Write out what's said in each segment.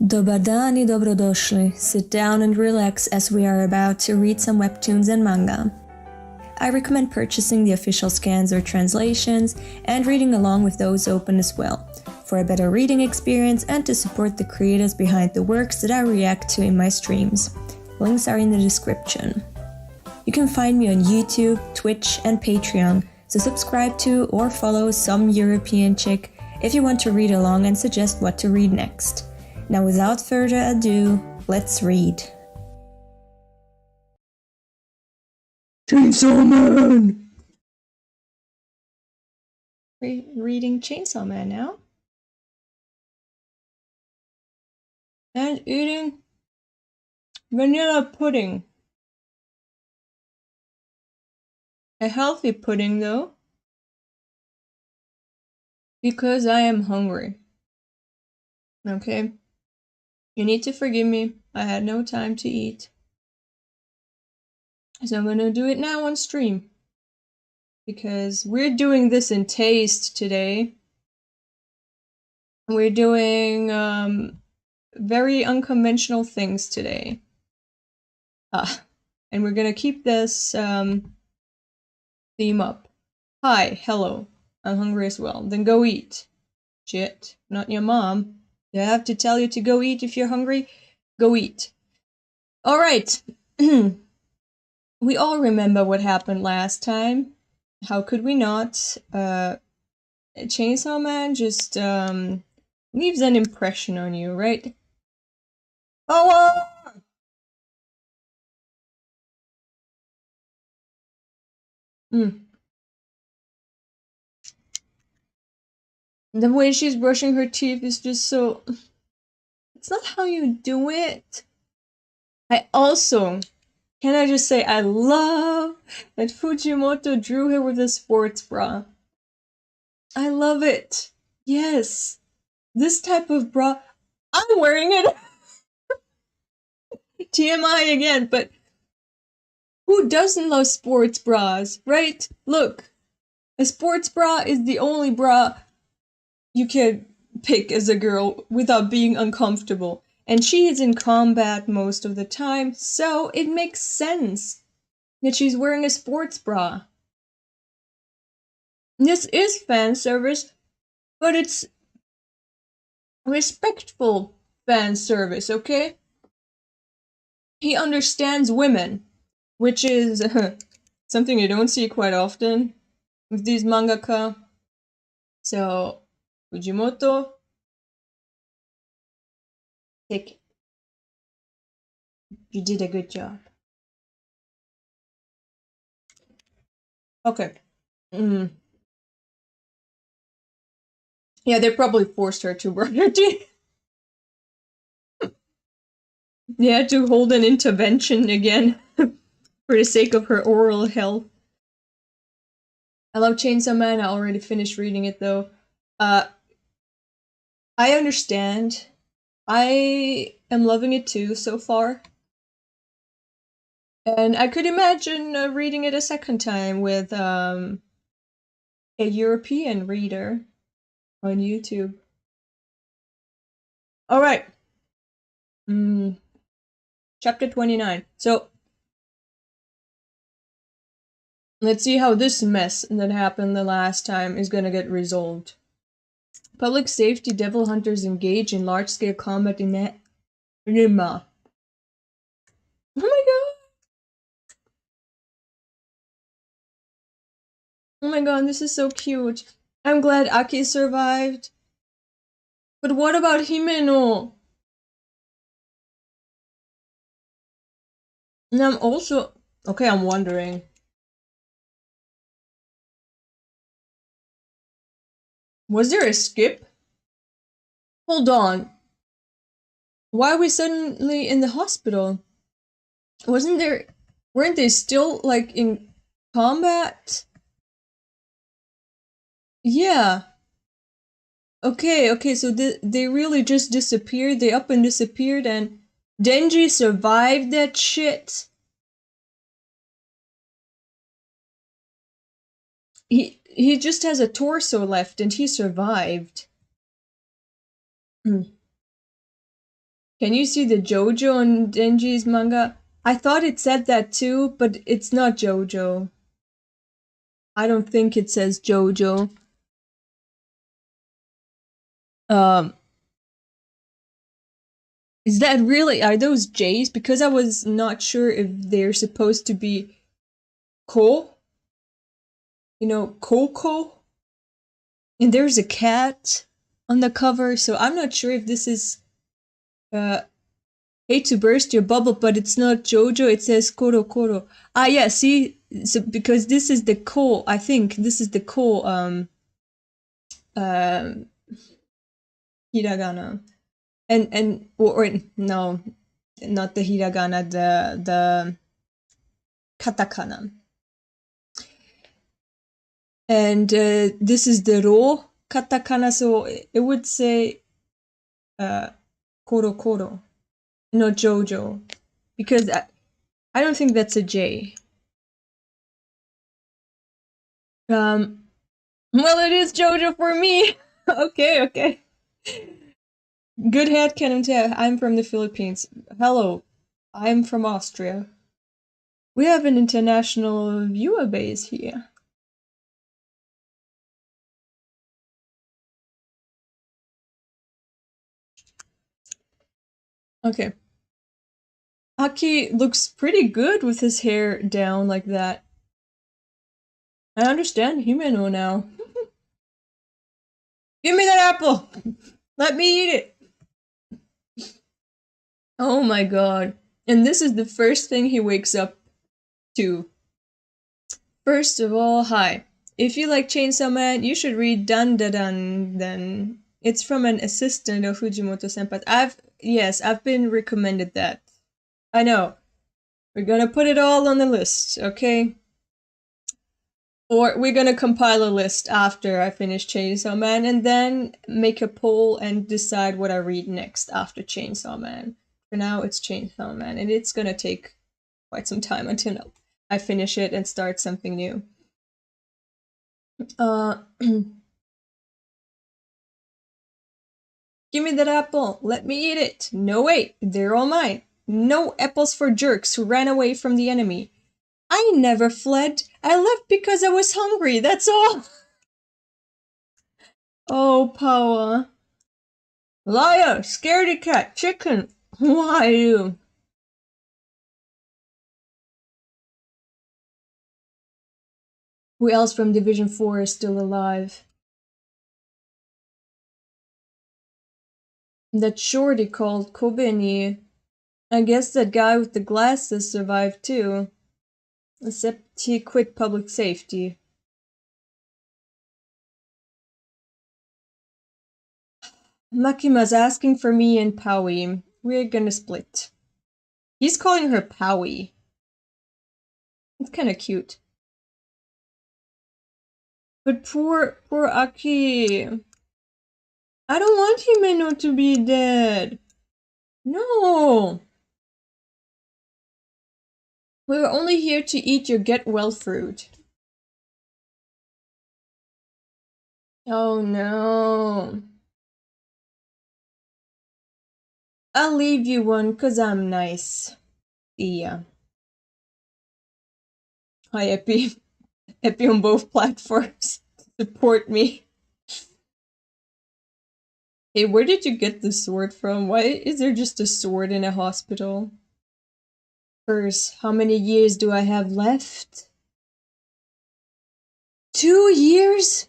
Dobar dan i dobrodošli. Sit down and relax as we are about to read some webtoons and manga. I recommend purchasing the official scans or translations and reading along with those open as well, for a better reading experience and to support the creators behind the works that I react to in my streams. Links are in the description. You can find me on YouTube, Twitch, and Patreon, so subscribe to or follow some European chick if you want to read along and suggest what to read next. Now without further ado, let's read. Chainsaw Man! Reading Chainsaw Man now. And eating vanilla pudding. A healthy pudding though, because I am hungry. Okay? You need to forgive me, I had no time to eat. So I'm gonna do it now on stream. Because we're doing this in taste today. We're doing very unconventional things today. And we're gonna keep this theme up. Hi, hello, I'm hungry as well. Then go eat. Shit, not your mom. Do I have to tell you to go eat if you're hungry? Go eat. Alright. We all remember what happened last time. How could we not? Chainsaw Man just leaves an impression on you, right? Oh! The way she's brushing her teeth is just so... It's not how you do it. Can I just say, I love that Fujimoto drew her with a sports bra. I love it. Yes. This type of bra, I'm wearing it. TMI again, but who doesn't love sports bras, right? Look, a sports bra is the only bra you can pick as a girl without being uncomfortable. And she is in combat most of the time, so it makes sense that she's wearing a sports bra. This is fan service, but it's respectful fan service, okay? He understands women, which is something you don't see quite often with these mangaka. So, Fujimoto, take it. You did a good job. Okay. Yeah, they probably forced her to brush her teeth. They had to hold an intervention again for the sake of her oral health. I love Chainsaw Man. I already finished reading it though. I understand. I am loving it too so far. And I could imagine reading it a second time with a European reader on YouTube. Alright. Chapter 29. So, let's see how this mess that happened the last time is gonna get resolved. Public safety devil hunters engage in large-scale combat in Rima. Oh my god! Oh my god, this is so cute. I'm glad Aki survived. But what about Himeno? And I'm also... Okay, I'm wondering. Was there a skip? Hold on. Why are we suddenly in the hospital? Weren't they still, like, in combat? Yeah. Okay, so they really just disappeared, they up and disappeared, and Denji survived that shit? He just has a torso left, and he survived. Can you see the JoJo on Denji's manga? I thought it said that too, but it's not JoJo. I don't think it says JoJo. Is that really, are those J's? Because I was not sure if they're supposed to be Ko. You know, Coco. And there's a cat on the cover, so I'm not sure if this is hate to burst your bubble, but it's not JoJo, it says Koro Koro. Ah yeah, see, so because this is the Ko, I think this is the Ko hiragana. And or no, not the hiragana, the katakana. And this is the ro katakana, so it would say Koro Koro, not JoJo, because I don't think that's a J. Well, it is JoJo for me. Okay. Good headcanon. I'm from the Philippines. Hello, I'm from Austria. We have an international viewer base here. Okay. Aki looks pretty good with his hair down like that. I understand Himeno now. Give me that apple! Let me eat it! Oh my god. And this is the first thing he wakes up to. First of all, hi. If you like Chainsaw Man, you should read Dun Da Dun then. It's from an assistant of Fujimoto senpai. I've been recommended that. I know. We're gonna put it all on the list, okay? Or we're gonna compile a list after I finish Chainsaw Man and then make a poll and decide what I read next after Chainsaw Man. For now, it's Chainsaw Man, and it's gonna take quite some time until I finish it and start something new. Give me that apple. Let me eat it. No, wait. They're all mine. No apples for jerks who ran away from the enemy. I never fled. I left because I was hungry. That's all. Oh, Paua. Liar, scaredy cat, chicken. Why you? Who else from Division 4 is still alive? That shorty called Kobeni. I guess that guy with the glasses survived too. Except he quit public safety. Makima's asking for me and Powie. We're gonna split. He's calling her Powie. It's kinda cute. But poor Aki. I don't want Himeno to be dead. No. We were only here to eat your get well fruit. Oh no. I'll leave you one, 'cause I'm nice. Yeah. Hi, Epi. Epi on both platforms. Support me. Hey, where did you get the sword from? Why is there just a sword in a hospital? First, how many years do I have left? 2 years?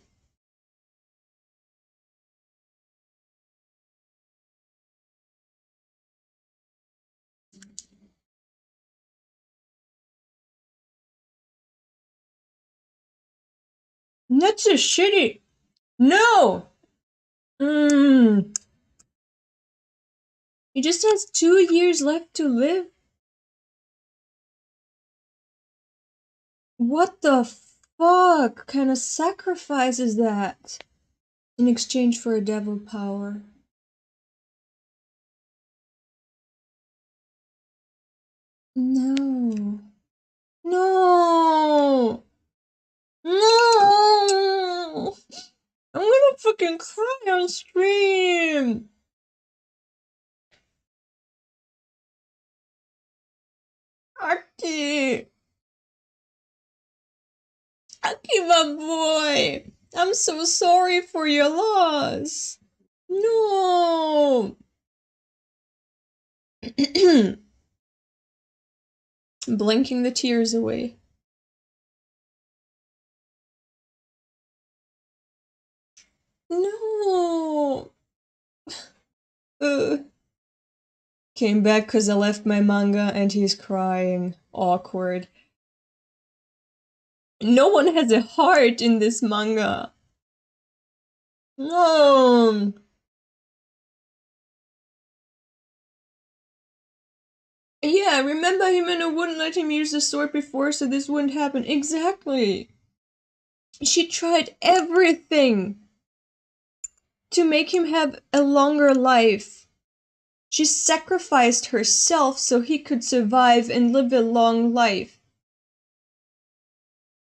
That's a shitty. No! He just has 2 years left to live? What the fuck kind of sacrifice is that? In exchange for a devil power. No. No! No! I'm gonna fucking cry on stream! Aki! Aki, my boy! I'm so sorry for your loss! No! Blinking the tears away. No! Came back because I left my manga and he's crying. Awkward. No one has a heart in this manga. No! Yeah, remember Himeno wouldn't let him use the sword before, so this wouldn't happen. Exactly! She tried everything to make him have a longer life. She sacrificed herself so he could survive and live a long life.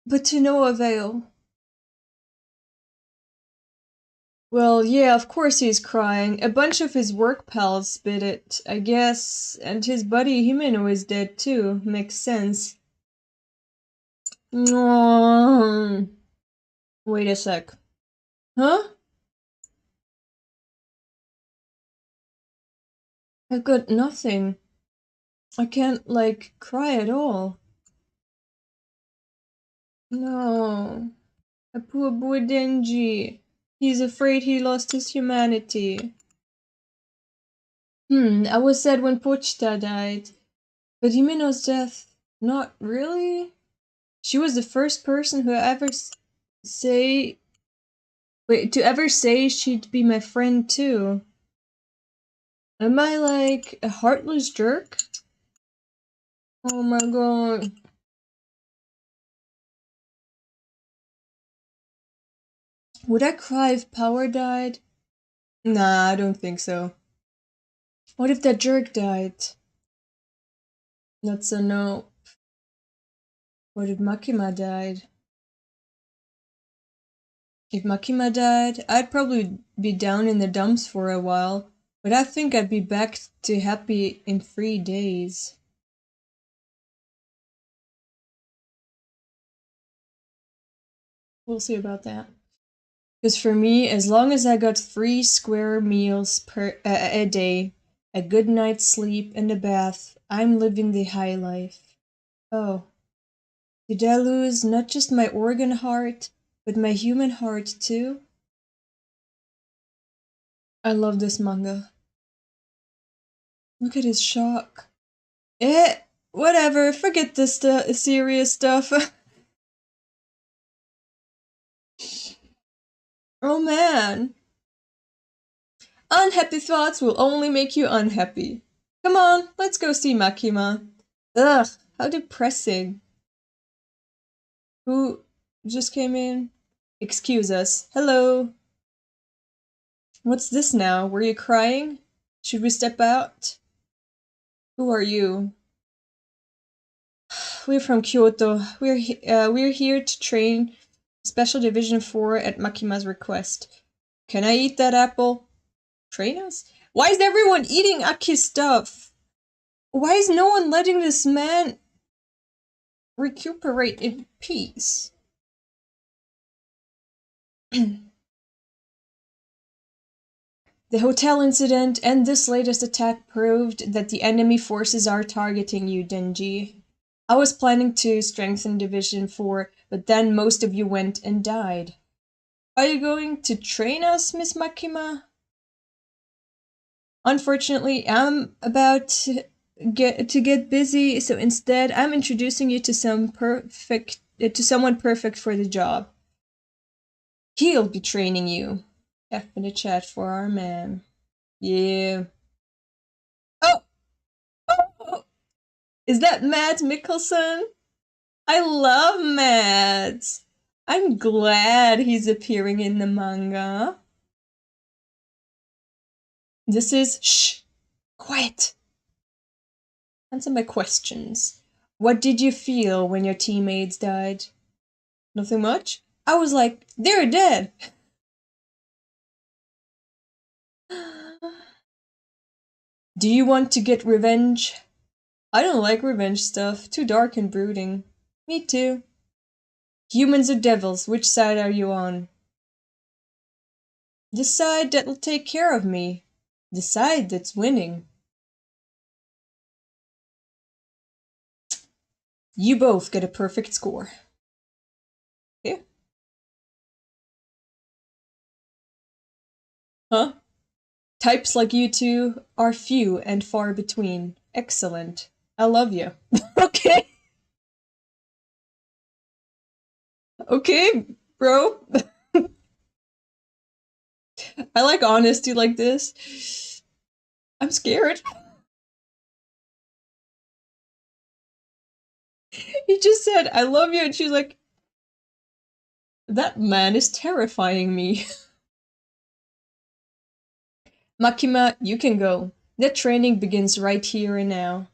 But to no avail. Well, yeah, of course he's crying. A bunch of his work pals bit it, I guess. And his buddy Himeno is dead too. Makes sense. Wait a sec. Huh? I've got nothing. I can't, like, cry at all. No. A poor boy Denji. He's afraid he lost his humanity. I was sad when Pochita died. But Himeno's death, not really? She was the first person who ever say she'd be my friend too. Am I like a heartless jerk? Oh my god. Would I cry if Power died? Nah, I don't think so. What if that jerk died? That's a no. What if Makima died? If Makima died, I'd probably be down in the dumps for a while, but I think I'd be back to happy in 3 days. We'll see about that. Because for me, as long as I got 3 square meals a day, a good night's sleep, and a bath, I'm living the high life. Oh. Did I lose not just my organ heart, but my human heart too? I love this manga. Look at his shock. Whatever, forget this serious stuff. Oh man. Unhappy thoughts will only make you unhappy. Come on, let's go see Makima. Ugh, how depressing. Who just came in? Excuse us. Hello. What's this now? Were you crying? Should we step out? Who are you? We're from Kyoto. We're here to train Special Division 4 at Makima's request. Can I eat that apple? Train us? Why is everyone eating Aki's stuff? Why is no one letting this man recuperate in peace? The hotel incident and this latest attack proved that the enemy forces are targeting you, Denji. I was planning to strengthen Division 4, but then most of you went and died. Are you going to train us, Miss Makima? Unfortunately, I'm about to get busy, so instead I'm introducing you to someone perfect for the job. He'll be training you. F in the chat for our man. Yeah. Oh! Oh! Is that Mads Mikkelsen? I love Mads! I'm glad he's appearing in the manga. This is... Shh! Quiet! Answer my questions. What did you feel when your teammates died? Nothing much? I was like, they're dead! Do you want to get revenge? I don't like revenge stuff. Too dark and brooding. Me too. Humans or devils, which side are you on? The side that'll take care of me. The side that's winning. You both get a perfect score. Okay. Huh? Types like you two are few and far between. Excellent. I love you. Okay. Okay, bro. I like honesty like this. I'm scared. He just said, I love you, and she's like, that man is terrifying me. Makima, you can go. The training begins right here and now.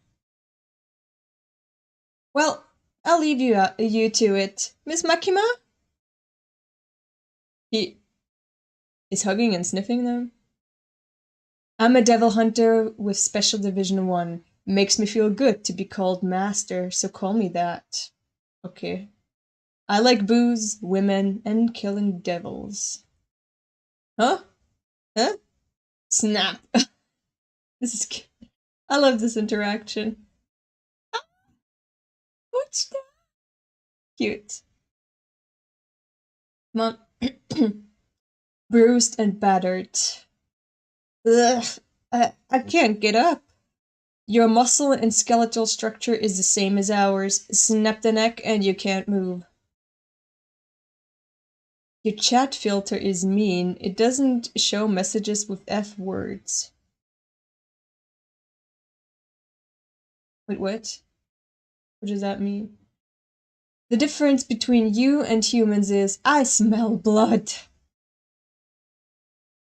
Well, I'll leave you to it. Miss Makima? He is hugging and sniffing them. I'm a devil hunter with Special Division 1. Makes me feel good to be called master, so call me that. Okay. I like booze, women, and killing devils. Huh? Huh? Snap. This is cute. I love this interaction. Ah, what's that? Cute. Mom. Bruised and battered. Ugh. I can't get up. Your muscle and skeletal structure is the same as ours. Snap the neck and you can't move. Your chat filter is mean. It doesn't show messages with F words. Wait, what? What does that mean? The difference between you and humans is I smell blood.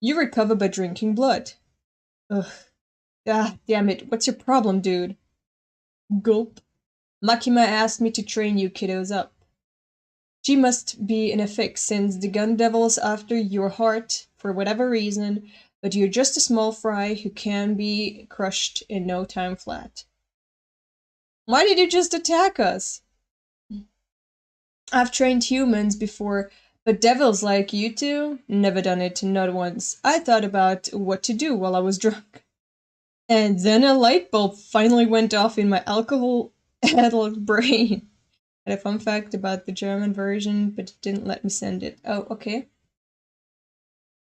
You recover by drinking blood. Ugh. Ah, damn it. What's your problem, dude? Gulp. Makima asked me to train you kiddos up. She must be in a fix since the gun devil's after your heart for whatever reason, but you're just a small fry who can be crushed in no time flat. Why did you just attack us? I've trained humans before, but devils like you two? Never done it, not once. I thought about what to do while I was drunk. And then a light bulb finally went off in my alcohol-addled brain. I had a fun fact about the German version, but it didn't let me send it. Oh, okay.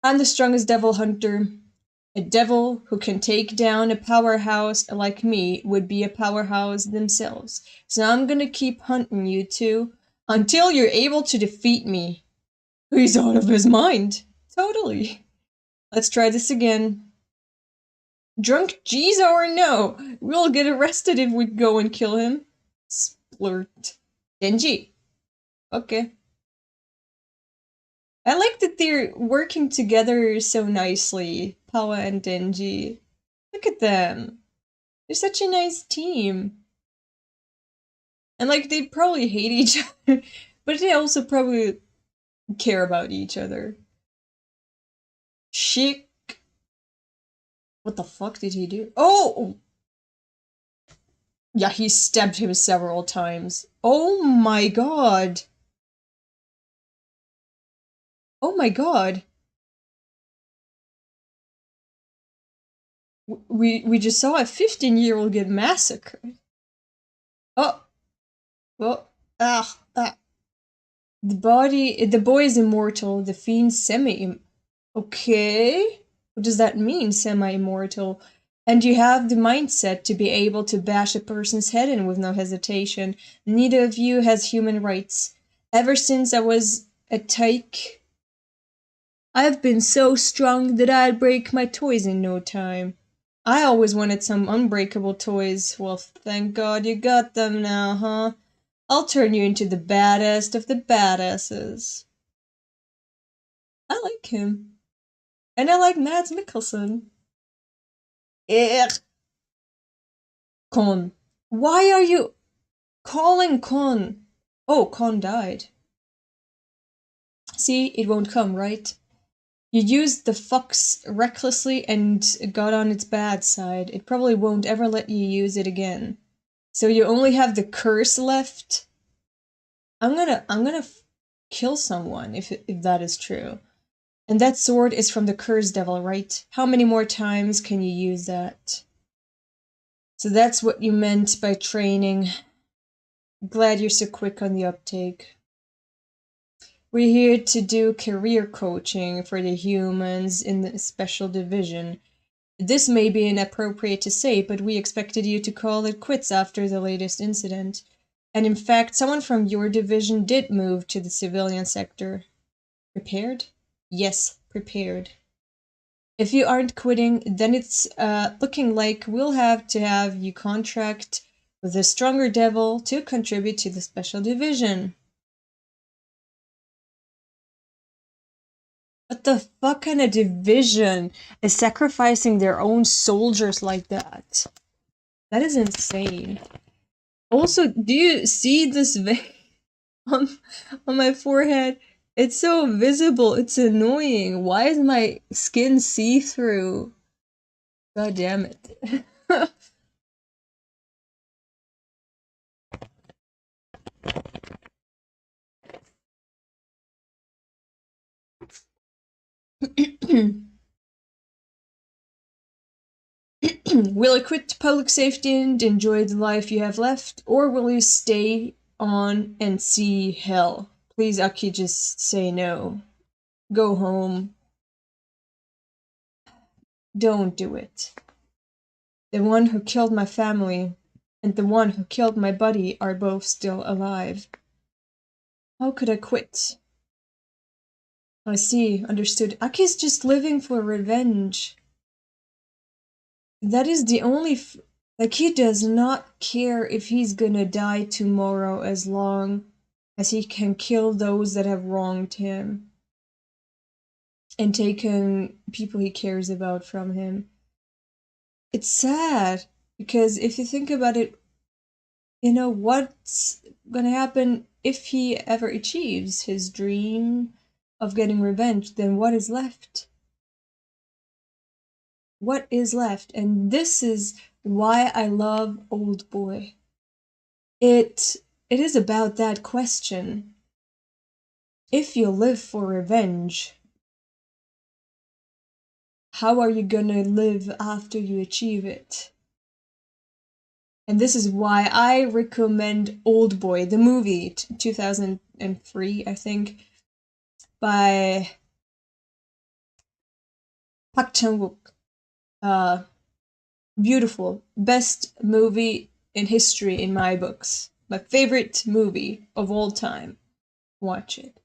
I'm the strongest devil hunter. A devil who can take down a powerhouse like me would be a powerhouse themselves. So I'm gonna keep hunting you two until you're able to defeat me. He's out of his mind. Totally. Let's try this again. Drunk Jizo or no? We'll get arrested if we go and kill him. Splurt. Denji. Okay. I like that they're working together so nicely. Pawa and Denji. Look at them. They're such a nice team. And like, they probably hate each other, but they also probably care about each other. Chic. What the fuck did he do? Oh! Yeah, he stabbed him several times. Oh my god. Oh my god. We just saw a 15-year-old get massacred. Oh. Oh. Ah. Ah. The boy is immortal, the fiend okay. What does that mean, semi-immortal? And you have the mindset to be able to bash a person's head in with no hesitation. Neither of you has human rights. Ever since I was a tyke, I've been so strong that I'd break my toys in no time. I always wanted some unbreakable toys. Well, thank God you got them now, huh? I'll turn you into the baddest of the badasses. I like him. And I like Mads Mikkelsen. Ugh. Kon. Why are you calling Kon? Oh, Kon died. See, it won't come, right? You used the fox recklessly and got on its bad side. It probably won't ever let you use it again. So you only have the curse left. I'm gonna kill someone if that is true. And that sword is from the curse devil, right? How many more times can you use that? So that's what you meant by training. Glad you're so quick on the uptake. We're here to do career coaching for the humans in the special division. This may be inappropriate to say, but we expected you to call it quits after the latest incident. And in fact, someone from your division did move to the civilian sector. Prepared? Yes, prepared. If you aren't quitting, then it's looking like we'll have to have you contract with a stronger devil to contribute to the special division. What the fuck kind of division is sacrificing their own soldiers like that? That is insane. Also, do you see this vein on my forehead? It's so visible, it's annoying. Why is my skin see-through? God damn it. Will you quit public safety and enjoy the life you have left, or will you stay on and see hell? Please, Aki, just say no. Go home. Don't do it. The one who killed my family and the one who killed my buddy are both still alive. How could I quit? I see, understood. Aki's just living for revenge. That is the only like, he does not care if he's gonna die tomorrow as long as he can kill those that have wronged him and taken people he cares about from him. It's sad, because if you think about it, you know, what's gonna happen if he ever achieves his dream of getting revenge? Then what is left? What is left? And this is why I love Old Boy. It is about that question. If you live for revenge, how are you gonna live after you achieve it? And this is why I recommend Old Boy, the movie, 2003, I think, by Park Chan-wook. Beautiful. Best movie in history in my books. My favorite movie of all time. Watch it.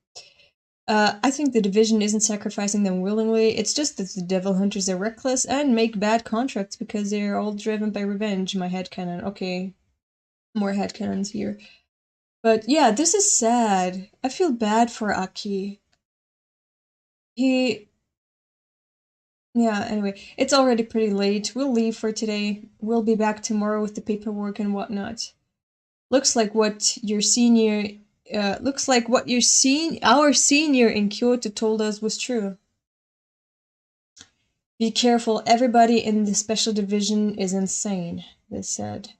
I think the division isn't sacrificing them willingly, it's just that the devil hunters are reckless and make bad contracts because they're all driven by revenge. My headcanon. Okay, more headcanons here. But yeah, this is sad. I feel bad for Aki. Yeah, anyway, it's already pretty late. We'll leave for today. We'll be back tomorrow with the paperwork and whatnot. Looks like what your senior our senior in Kyoto told us was true. Be careful, everybody in the special division is insane, they said.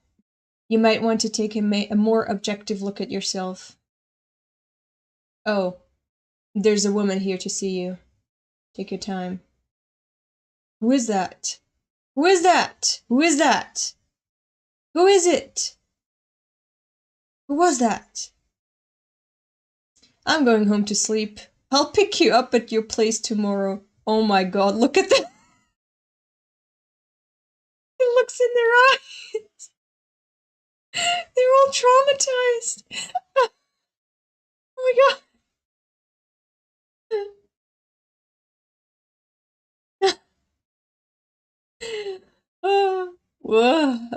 You might want to take a more objective look at yourself. Oh, there's a woman here to see you. Take your time. Who is that? Who is that? Who is that? Who is it? Who was that? I'm going home to sleep. I'll pick you up at your place tomorrow. Oh my god, look at that! It looks in their eyes! They're all traumatized! Oh my god!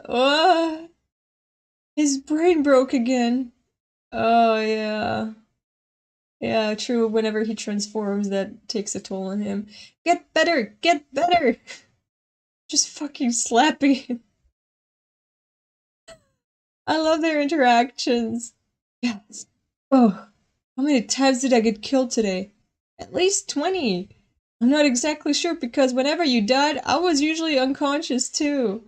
Oh, his brain broke again. Oh yeah. Yeah, true, whenever he transforms, that takes a toll on him. Get better! Get better! Just fucking slapping him. I love their interactions. Yes. Oh, how many times did I get killed today? At least 20. I'm not exactly sure because whenever you died, I was usually unconscious too.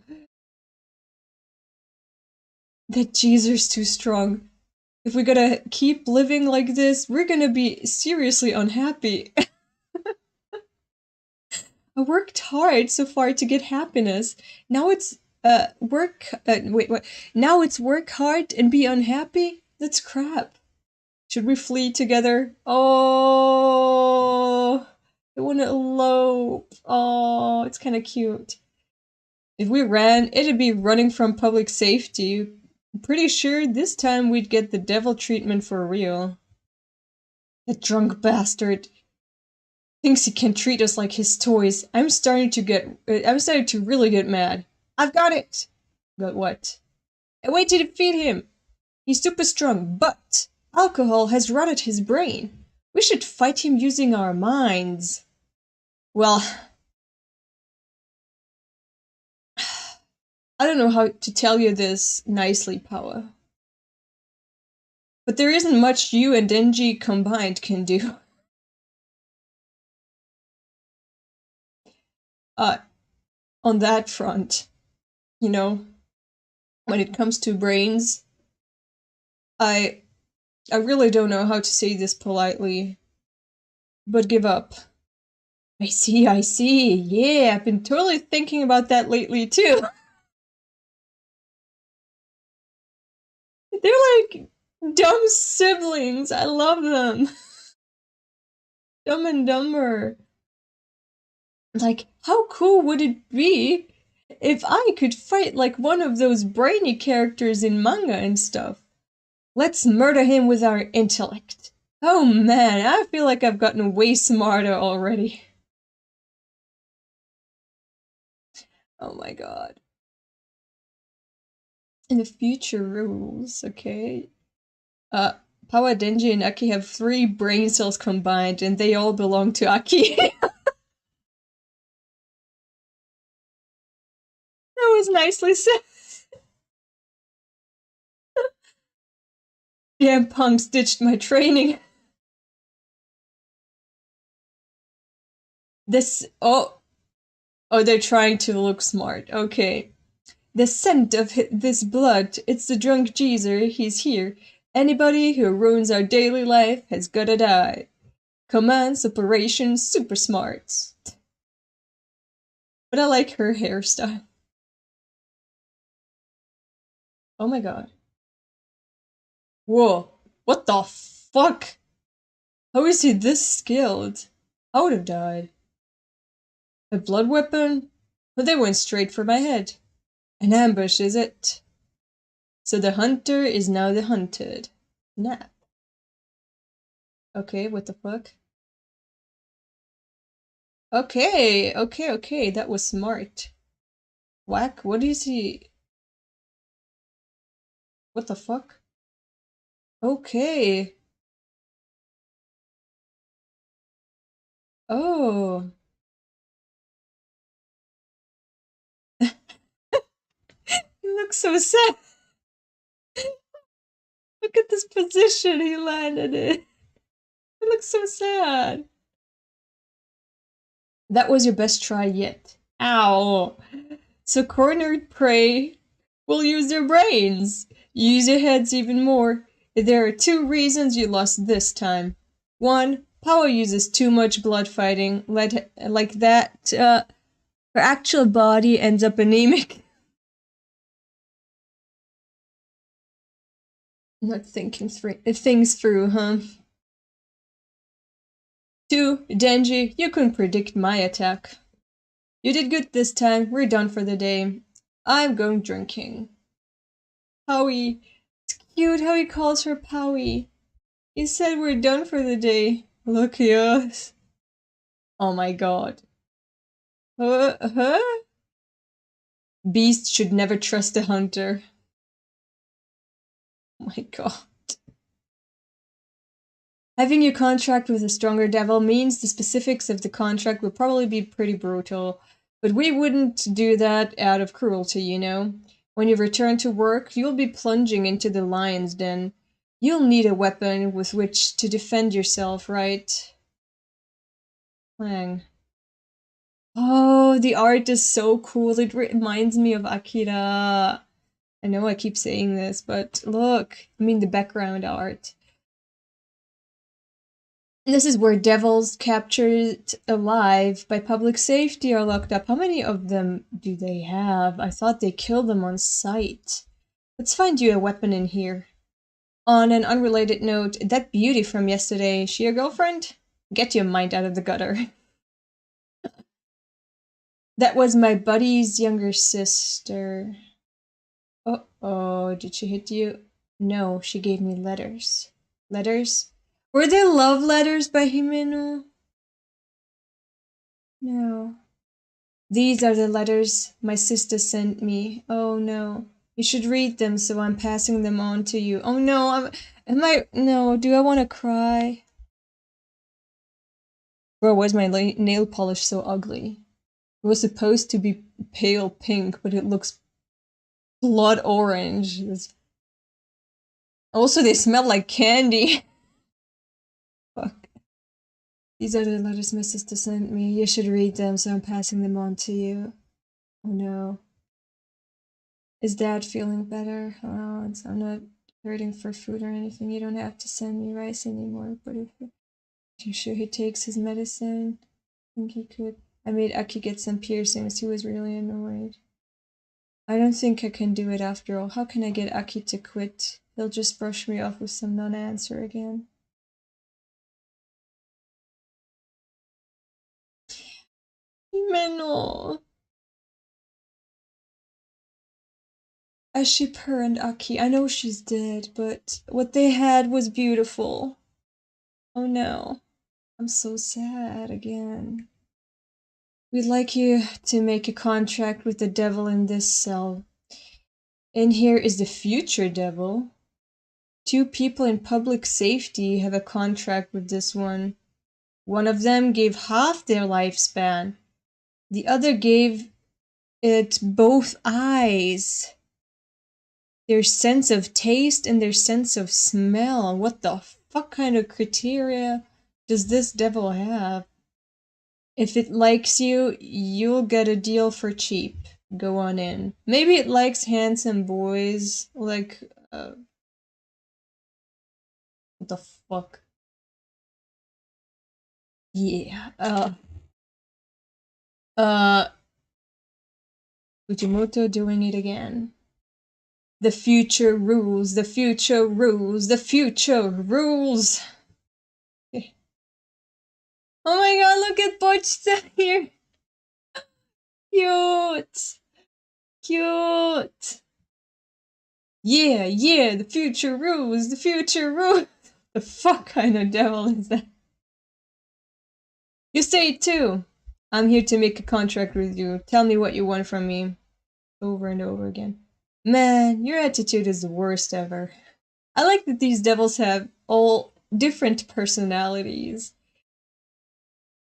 That Jeezer's too strong. If we gotta keep living like this, we're gonna be seriously unhappy. I worked hard so far to get happiness. Now it's Now it's work hard and be unhappy? That's crap. Should we flee together? Oh, I wanna elope. Oh, it's kinda cute. If we ran, it'd be running from public safety. I'm pretty sure this time we'd get the devil treatment for real. That drunk bastard thinks he can treat us like his toys. I'm starting to really get mad. I've got it! Got what? A way to defeat him! He's super strong, but alcohol has rotted his brain. We should fight him using our minds. Well, I don't know how to tell you this nicely, Power. But there isn't much you and Denji combined can do. On that front, you know, when it comes to brains, I really don't know how to say this politely, but give up. I see, yeah, I've been totally thinking about that lately too. They're like dumb siblings, I love them. Dumb and Dumber. Like, how cool would it be if I could fight like one of those brainy characters in manga and stuff? Let's murder him with our intellect. Oh man, I feel like I've gotten way smarter already. Oh my god. And the future rules, okay? Pawa, Denji, and Aki have 3 brain cells combined, and they all belong to Aki. That was nicely said. Damn punks ditched my training. Oh, they're trying to look smart. Okay. The scent of this blood, it's the drunk Jeezer, he's here. Anybody who ruins our daily life has gotta die. Commands Operation Super Smarts. But I like her hairstyle. Oh my god. Whoa. What the fuck? How is he this skilled? I would have died. A blood weapon? But they went straight for my head. An ambush, is it? So the hunter is now the hunted. Nap. Okay, what the fuck? Okay, that was smart. Whack, what is he? What the fuck? Okay. Oh. He looks so sad. Look at this position he landed in. He looks so sad. That was your best try yet. Ow. So cornered prey will use their brains. Use your heads even more. There are 2 reasons you lost this time. 1, Power uses too much blood fighting, like that, her actual body ends up anemic. Not thinking things through, huh? 2, Denji, you couldn't predict my attack. You did good this time, we're done for the day. I'm going drinking. Powie. It's cute how he calls her Powie. He said we're done for the day. Look at us. Oh my god. Huh? Beast should never trust a hunter. Oh my god. Having your contract with a stronger devil means the specifics of the contract will probably be pretty brutal, but we wouldn't do that out of cruelty, you know? When you return to work, you'll be plunging into the lion's den. You'll need a weapon with which to defend yourself, right? Clang. Oh, the art is so cool. It reminds me of Akira. I know I keep saying this, but look, I mean the background art. This is where devils captured alive by public safety are locked up. How many of them do they have? I thought they killed them on sight. Let's find you a weapon in here. On an unrelated note, that beauty from yesterday, she your girlfriend? Get your mind out of the gutter. That was my buddy's younger sister. Uh-oh, did she hit you? No, she gave me letters. Letters? Were they love letters by Himeno? No. These are the letters my sister sent me. Oh no. You should read them, so I'm passing them on to you. Oh no, no, do I want to cry? Bro, why is my nail polish so ugly? It was supposed to be pale pink, but it looks blood orange. Also, they smell like candy. Fuck. These are the letters my sister sent me. You should read them, so I'm passing them on to you. Oh no. Is Dad feeling better? Oh, I'm not hurting for food or anything. You don't have to send me rice anymore, but if you sure he takes his medicine? I think he could. I made Aki get some piercings. He was really annoyed. I don't think I can do it after all. How can I get Aki to quit? He'll just brush me off with some non-answer again. Himeno. I ship her and Aki. I know she's dead, but what they had was beautiful. Oh no. I'm so sad again. We'd like you to make a contract with the devil in this cell. In here is the future devil. 2 people in public safety have a contract with this one. One of them gave half their lifespan. The other gave it both eyes. Their sense of taste and their sense of smell. What the fuck kind of criteria does this devil have? If it likes you, you'll get a deal for cheap. Go on in. Maybe it likes handsome boys, like, what the fuck? Yeah, Fujimoto doing it again. The future rules, the future rules, the future rules! Oh my god, look at Bochita here! Cute! Cute! Yeah, the future rules, the future rules! The fuck kind of devil is that? You say it too! I'm here to make a contract with you. Tell me what you want from me. Over and over again. Man, your attitude is the worst ever. I like that these devils have all different personalities.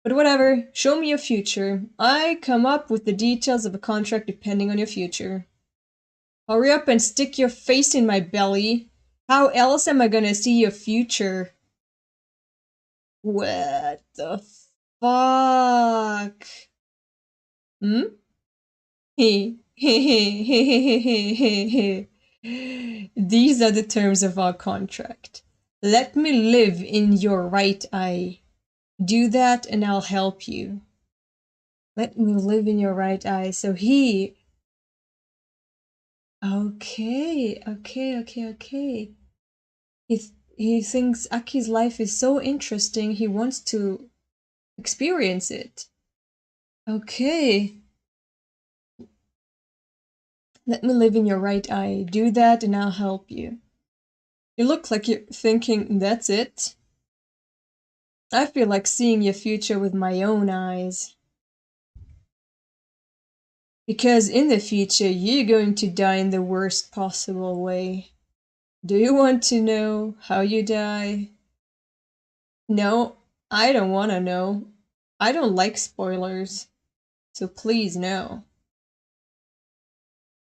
But whatever, show me your future. I come up with the details of a contract depending on your future. Hurry up and stick your face in my belly. How else am I gonna see your future? What the fuck? Hmm? These are the terms of our contract. Let me live in your right eye. Do that and I'll help you. Let me live in your right eye. So he... Okay. He thinks Aki's life is so interesting, he wants to experience it. Okay. Let me live in your right eye. Do that and I'll help you. You look like you're thinking, that's it? I feel like seeing your future with my own eyes. Because in the future, you're going to die in the worst possible way. Do you want to know how you die? No, I don't want to know. I don't like spoilers. So please, no.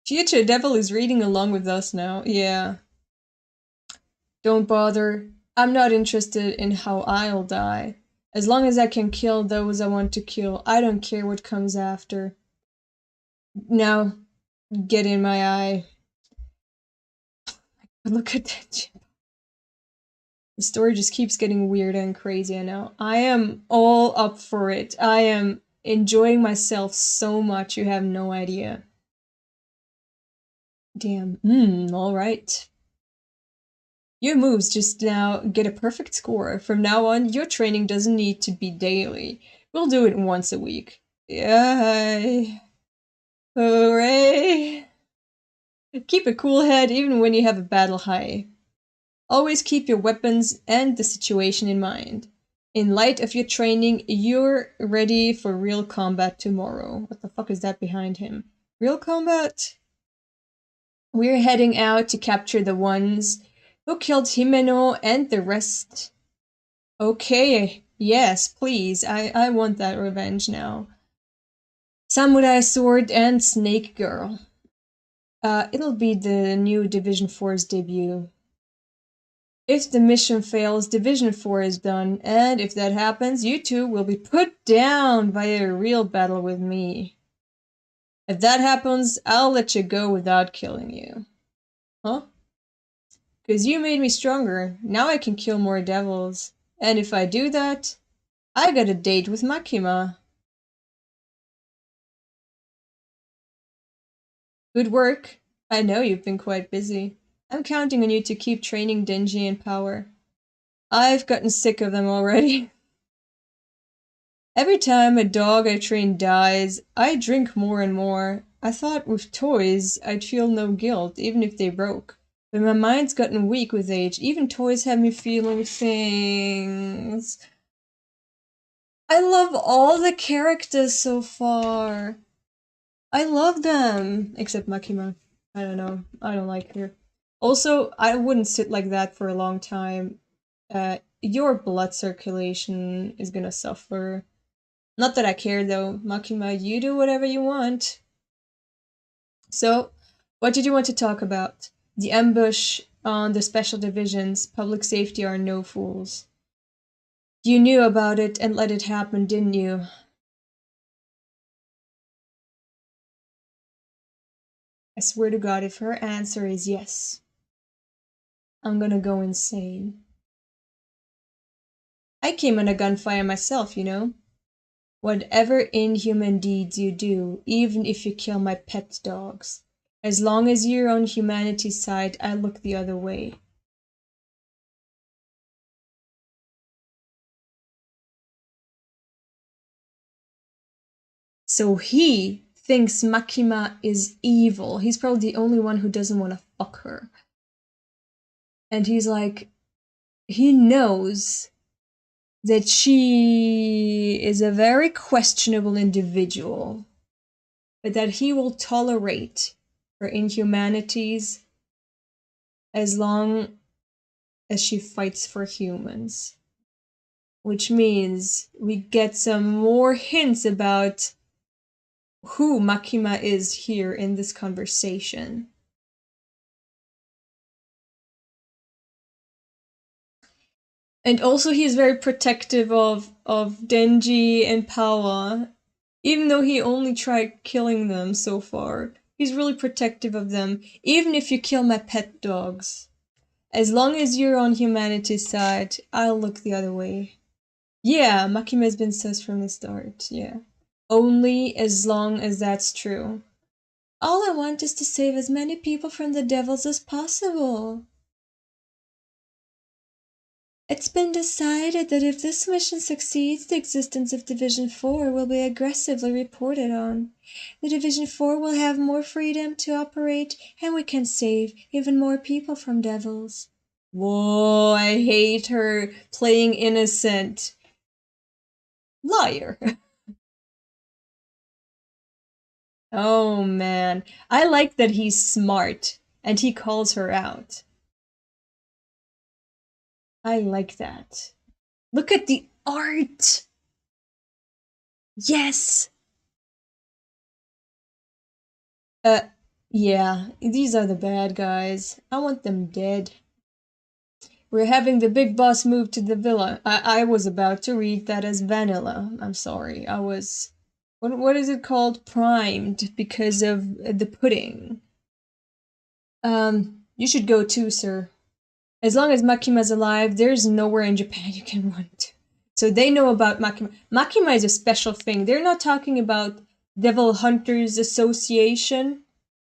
Future Devil is reading along with us now. Yeah. Don't bother. I'm not interested in how I'll die. As long as I can kill those I want to kill, I don't care what comes after. Now, get in my eye. But look at that. The story just keeps getting weirder and crazier now. I am all up for it. I am enjoying myself so much, you have no idea. Damn. Alright. Your moves just now get a perfect score. From now on, your training doesn't need to be daily. We'll do it once a week. Yay. Hooray. Keep a cool head even when you have a battle high. Always keep your weapons and the situation in mind. In light of your training, you're ready for real combat tomorrow. What the fuck is that behind him? Real combat? We're heading out to capture the ones who killed Himeno and the rest. Okay, yes, please. I want that revenge now. Samurai Sword and Snake Girl. It'll be the new Division 4's debut. If the mission fails, Division 4 is done, and if that happens, you two will be put down by a real battle with me. If that happens, I'll let you go without killing you. Huh? 'Cause you made me stronger, now I can kill more devils. And if I do that, I got a date with Makima. Good work. I know you've been quite busy. I'm counting on you to keep training Denji in power. I've gotten sick of them already. Every time a dog I train dies, I drink more and more. I thought with toys I'd feel no guilt, even if they broke. But my mind's gotten weak with age. Even toys have me feeling things. I love all the characters so far. I love them. Except Makima. I don't know. I don't like her. Also, I wouldn't sit like that for a long time. Your blood circulation is gonna suffer. Not that I care though. Makima, you do whatever you want. So, what did you want to talk about? The ambush on the special divisions. Public safety are no fools. You knew about it and let it happen, didn't you? I swear to God, if her answer is yes, I'm gonna go insane. I came on a gunfire myself, you know? Whatever inhuman deeds you do, even if you kill my pet dogs, as long as you're on humanity's side, I look the other way. So he thinks Makima is evil. He's probably the only one who doesn't want to fuck her. And he's like, he knows that she is a very questionable individual, but that he will tolerate her inhumanities as long as she fights for humans. Which means we get some more hints about who Makima is here in this conversation. And also he's very protective of Denji and Pawa. Even though he only tried killing them so far, he's really protective of them. Even if you kill my pet dogs. As long as you're on humanity's side, I'll look the other way. Yeah, Makima's been sus from the start, yeah. Only as long as that's true. All I want is to save as many people from the devils as possible. It's been decided that if this mission succeeds, the existence of Division 4 will be aggressively reported on. The Division 4 will have more freedom to operate, and we can save even more people from devils. Whoa, I hate her playing innocent. Liar. Oh man, I like that he's smart, and he calls her out. I like that. Look at the art! Yes! Yeah, these are the bad guys. I want them dead. We're having the big boss move to the villa. I was about to read that as vanilla. I'm sorry. I was... What is it called? Primed because of the pudding. You should go too, sir. As long as Makima's alive, there's nowhere in Japan you can run to. So they know about Makima. Makima is a special thing. They're not talking about Devil Hunters Association,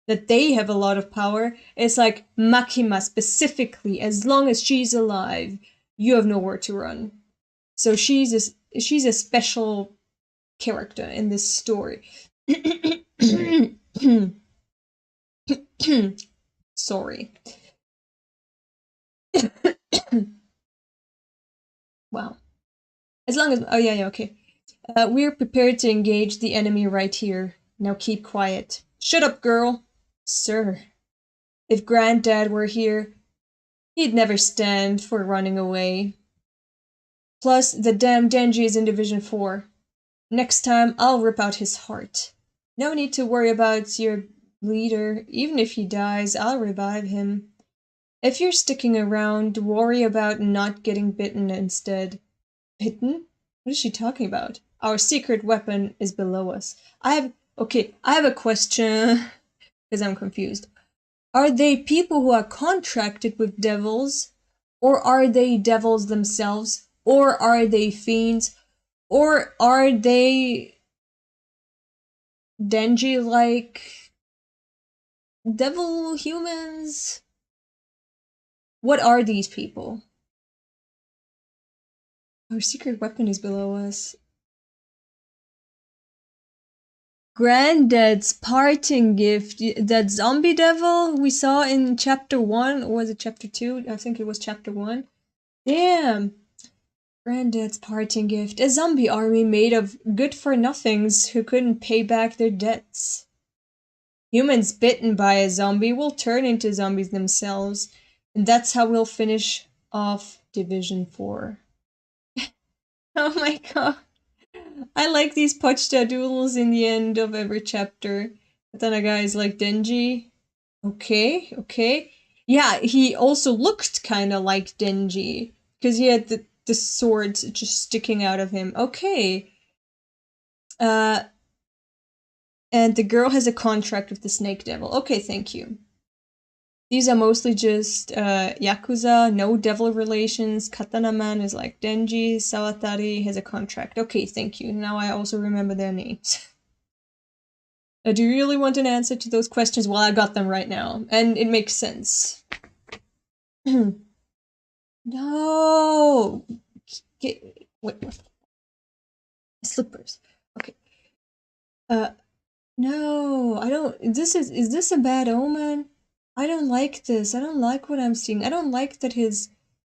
that they have a lot of power. It's like Makima specifically. As long as she's alive, you have nowhere to run. So she's a special character in this story. Sorry. Wow. As long as... Oh, yeah, okay. We're prepared to engage the enemy right here. Now keep quiet. Shut up, girl. Sir. If Granddad were here, he'd never stand for running away. Plus, the damn Denji is in Division 4. Next time, I'll rip out his heart. No need to worry about your leader. Even if he dies, I'll revive him. If you're sticking around, worry about not getting bitten instead. Bitten? What is she talking about? Our secret weapon is below us. I have a question, because I'm confused. Are they people who are contracted with devils? Or are they devils themselves? Or are they fiends? Or are they Denji-like devil humans? What are these people? Our secret weapon is below us. Granddad's parting gift. That zombie devil we saw in chapter 1, or was it chapter 2? I think it was chapter 1. Damn! Granddad's parting gift. A zombie army made of good-for-nothings who couldn't pay back their debts. Humans bitten by a zombie will turn into zombies themselves, and that's how we'll finish off Division 4. Oh my god. I like these Pochta duels in the end of every chapter. Katanaga is like Denji. Okay. Yeah, he also looked kinda like Denji, because he had the swords just sticking out of him. Okay. And the girl has a contract with the Snake Devil. Okay, thank you. These are mostly just Yakuza, no devil relations. Katana Man is like Denji. Sawatari has a contract. Okay, thank you. Now I also remember their names. Do you really want an answer to those questions? Well, I got them right now. And it makes sense. No! Wait. Slippers. Okay. No, I don't... Is this a bad omen? I don't like this. I don't like what I'm seeing. I don't like that his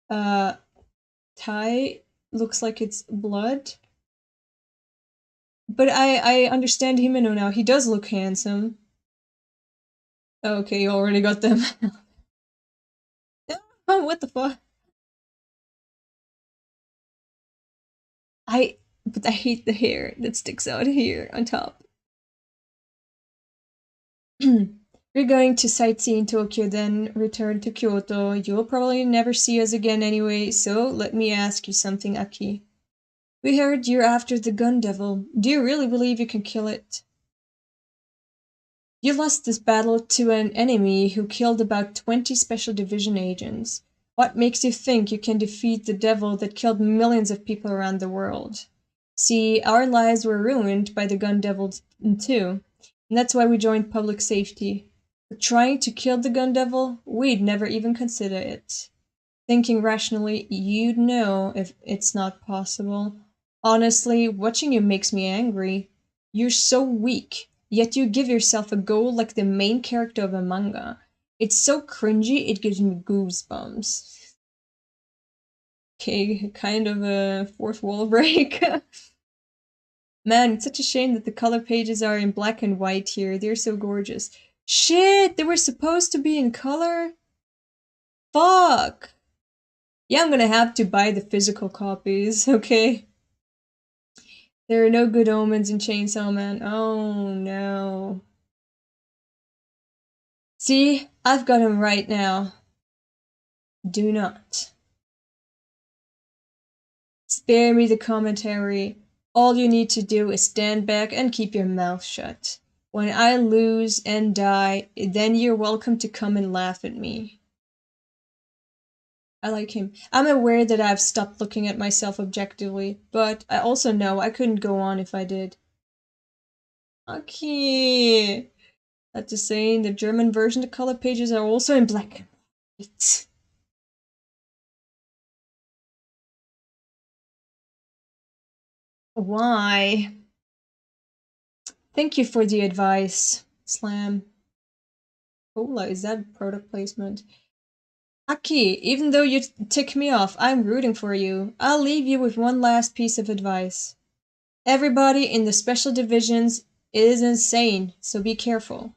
tie looks like it's blood. But I understand Himeno now. He does look handsome. Okay, you already got them. Oh, what the fuck? But I hate the hair that sticks out here on top. We're going to sightsee in Tokyo, then return to Kyoto. You'll probably never see us again anyway, so let me ask you something, Aki. We heard you're after the gun devil. Do you really believe you can kill it? You lost this battle to an enemy who killed about 20 Special Division agents. What makes you think you can defeat the devil that killed millions of people around the world? See, our lives were ruined by the gun devil too, and that's why we joined public safety. But trying to kill the gun devil, we'd never even consider it. Thinking rationally, you'd know if it's not possible. Honestly, watching you makes me angry. You're so weak, yet you give yourself a goal like the main character of a manga. It's so cringy, it gives me goosebumps. Okay, kind of a fourth wall break. Man, it's such a shame that the color pages are in black and white here. They're so gorgeous. Shit, they were supposed to be in color? Fuck! Yeah, I'm gonna have to buy the physical copies, okay? There are no good omens in Chainsaw Man. Oh no. See, I've got him right now. Do not. Spare me the commentary. All you need to do is stand back and keep your mouth shut. When I lose and die, then you're welcome to come and laugh at me. I like him. I'm aware that I've stopped looking at myself objectively, but I also know I couldn't go on if I did. Okay. That's just saying the German version, the color pages are also in black and white. Why? Thank you for the advice, Slam. Cola, is that product placement? Aki, even though you tick me off, I'm rooting for you. I'll leave you with one last piece of advice. Everybody in the special divisions is insane, so be careful.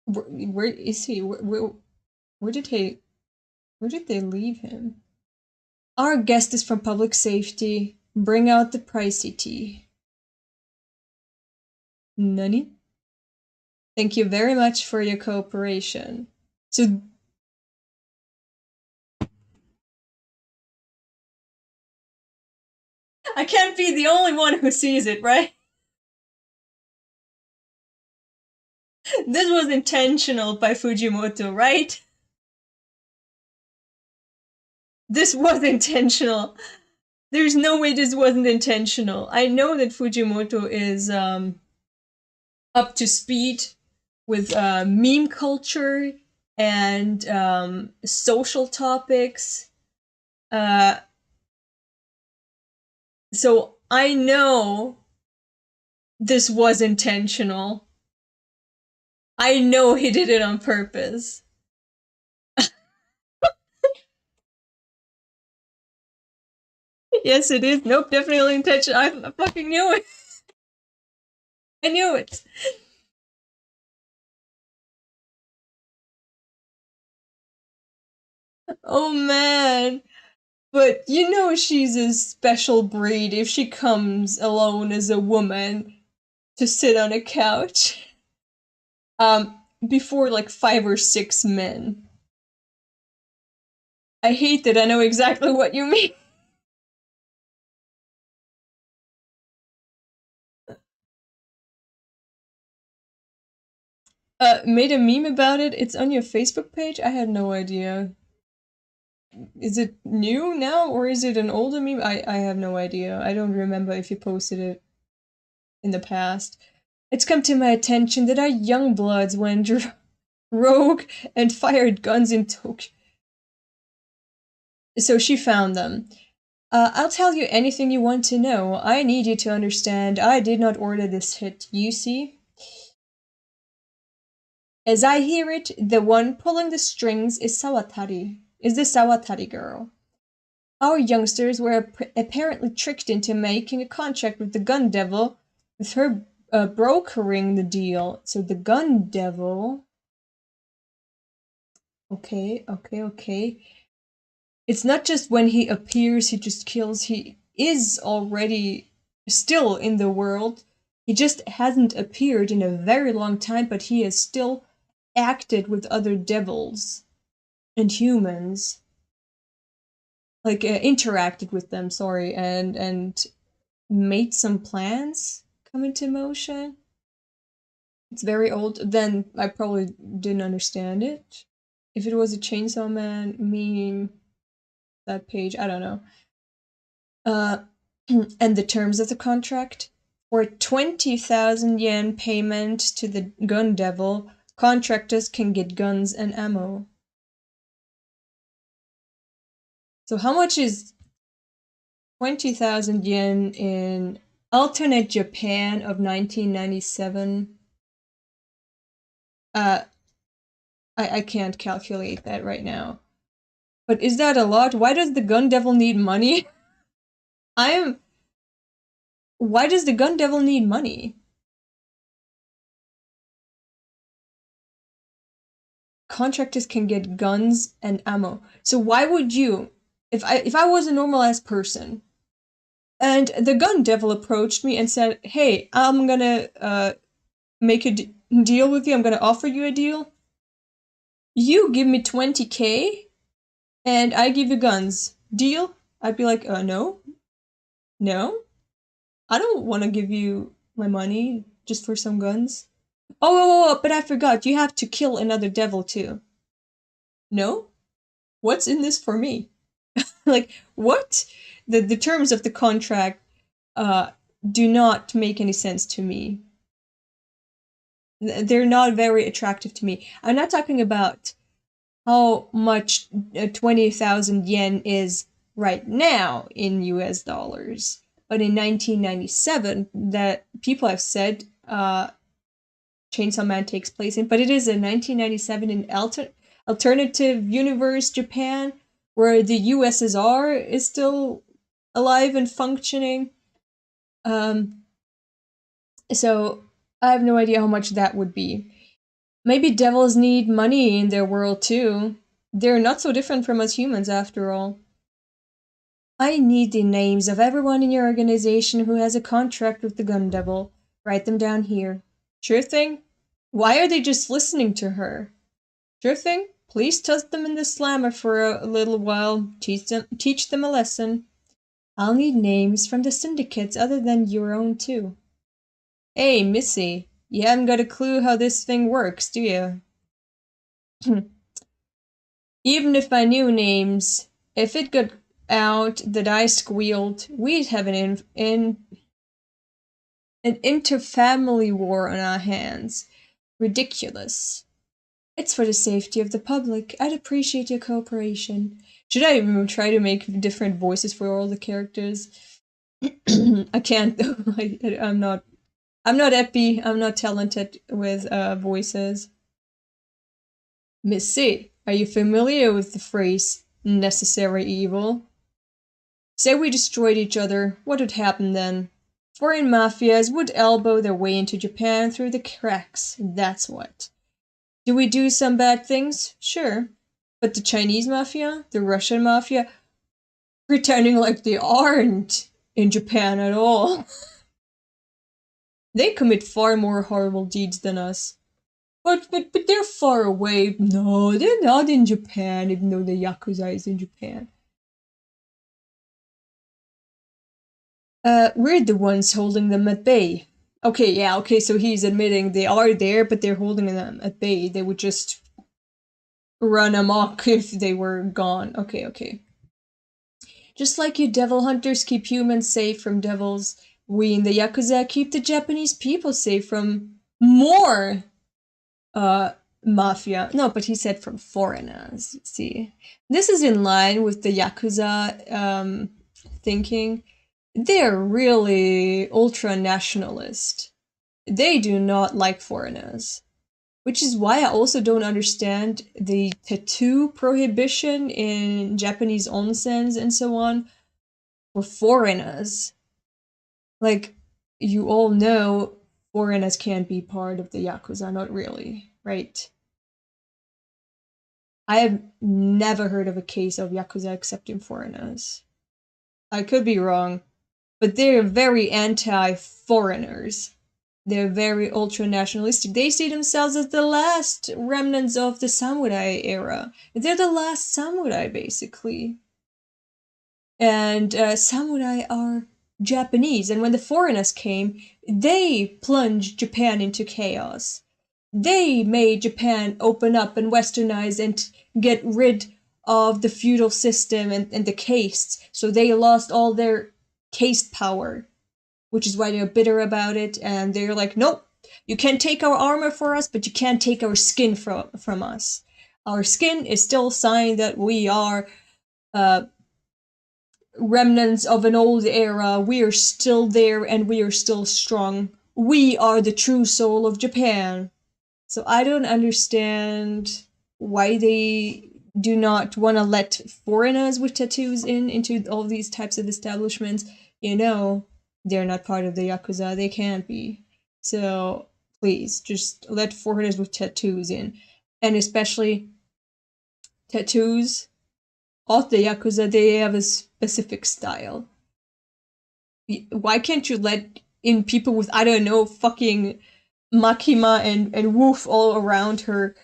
Where is he? Where did they leave him? Our guest is from public safety. Bring out the pricey tea. Nani? Thank you very much for your cooperation. So I can't be the only one who sees it, right? This was intentional by Fujimoto, right? This was intentional. There's no way this wasn't intentional. I know that Fujimoto is up to speed with meme culture and social topics. So I know this was intentional. I know he did it on purpose. Yes, it is. Nope, definitely intentional. I fucking knew it. I knew it. Oh man. But you know she's a special breed if she comes alone as a woman to sit on a couch. Before like 5 or 6 men. I hate that I know exactly what you mean. Made a meme about it. It's on your Facebook page? I had no idea. Is it new now or is it an older meme? I have no idea. I don't remember if you posted it in the past. It's come to my attention that our young bloods went rogue and fired guns in Tokyo. So she found them. I'll tell you anything you want to know. I need you to understand I did not order this hit, you see? As I hear it, the one pulling the strings is the Sawatari girl. Our youngsters were apparently tricked into making a contract with the Gun Devil, with her brokering the deal. So the Gun Devil... Okay. It's not just when he appears, he just kills. He is already still in the world. He just hasn't appeared in a very long time, but he has still acted with other devils and humans. Like, interacted with them, sorry, and made some plans come into motion. It's very old. Then I probably didn't understand it. If it was a Chainsaw Man meme, that page, I don't know. And the terms of the contract? For 20,000 yen payment to the Gun Devil, contractors can get guns and ammo. So how much is 20,000 yen in alternate Japan of 1997? I can't calculate that right now. But is that a lot? Why does the Gun Devil need money? Why does the Gun Devil need money? Contractors can get guns and ammo. So why would you, if I was a normal ass person, and the Gun Devil approached me and said, "Hey, I'm gonna make a deal with you. I'm gonna offer you a deal. You give me 20K, and I give you guns. Deal?" I'd be like, no, I don't want to give you my money just for some guns. Oh, but I forgot. You have to kill another devil too. No? What's in this for me? Like, what? The terms of the contract do not make any sense to me. They're not very attractive to me. I'm not talking about how much 20,000 yen is right now in US dollars. But in 1997, that people have said Chainsaw Man takes place in, but it is in 1997 in alternative universe Japan, where the USSR is still alive and functioning. So I have no idea how much that would be. Maybe devils need money in their world too. They're not so different from us humans after all. I need the names of everyone in your organization who has a contract with the Gun Devil. Write them down here. Sure thing? Why are they just listening to her? Sure thing? Please toss them in the slammer for a little while. Teach them a lesson. I'll need names from the syndicates other than your own too. Hey, Missy, you haven't got a clue how this thing works, do you? Even if I knew names, if it got out that I squealed, we'd have an interfamily war on our hands. Ridiculous. It's for the safety of the public. I'd appreciate your cooperation. Should I even try to make different voices for all the characters? I can't though. I'm not epi. I'm not talented with voices. Miss C, are you familiar with the phrase necessary evil? Say we destroyed each other, what would happen then? Foreign mafias would elbow their way into Japan through the cracks, that's what. Do we do some bad things? Sure. But the Chinese mafia, the Russian mafia, pretending like they aren't in Japan at all. They commit far more horrible deeds than us. But they're far away. No, they're not in Japan, even though the Yakuza is in Japan. We're the ones holding them at bay. Okay, so he's admitting they are there, but they're holding them at bay. They would just run amok if they were gone. Okay. Just like you devil hunters keep humans safe from devils, we in the Yakuza keep the Japanese people safe from more mafia. No, but he said from foreigners. See, this is in line with the Yakuza thinking. They're really ultra-nationalist. They do not like foreigners. Which is why I also don't understand the tattoo prohibition in Japanese onsens and so on for foreigners. Like, you all know foreigners can't be part of the Yakuza, not really, right? I have never heard of a case of Yakuza accepting foreigners. I could be wrong, but they're very anti-foreigners. They're very ultra-nationalistic. They see themselves as the last remnants of the samurai era. They're the last samurai, basically. And samurai are Japanese, and when the foreigners came, they plunged Japan into chaos. They made Japan open up and westernize and get rid of the feudal system and the castes, so they lost all their caste power. Which is why they're bitter about it, and they're like, nope, you can take our armor for us, but you can't take our skin from us. Our skin is still a sign that we are remnants of an old era. We are still there, and we are still strong. We are the true soul of Japan. So I don't understand why they do not want to let foreigners with tattoos into all these types of establishments. You know, they're not part of the Yakuza. They can't be. So, please, just let foreigners with tattoos in. And especially tattoos of the Yakuza, they have a specific style. Why can't you let in people with, I don't know, fucking Makima and Woof all around her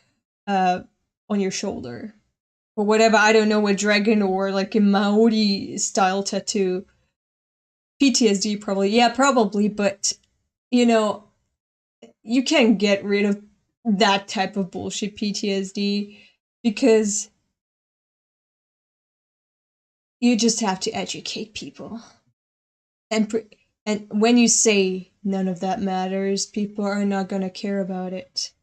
on your shoulder? Or whatever, I don't know, a dragon or like a Maori style tattoo. PTSD probably. Yeah, probably, but you know, you can get rid of that type of bullshit PTSD because You just have to educate people. And when you say none of that matters, people are not gonna care about it.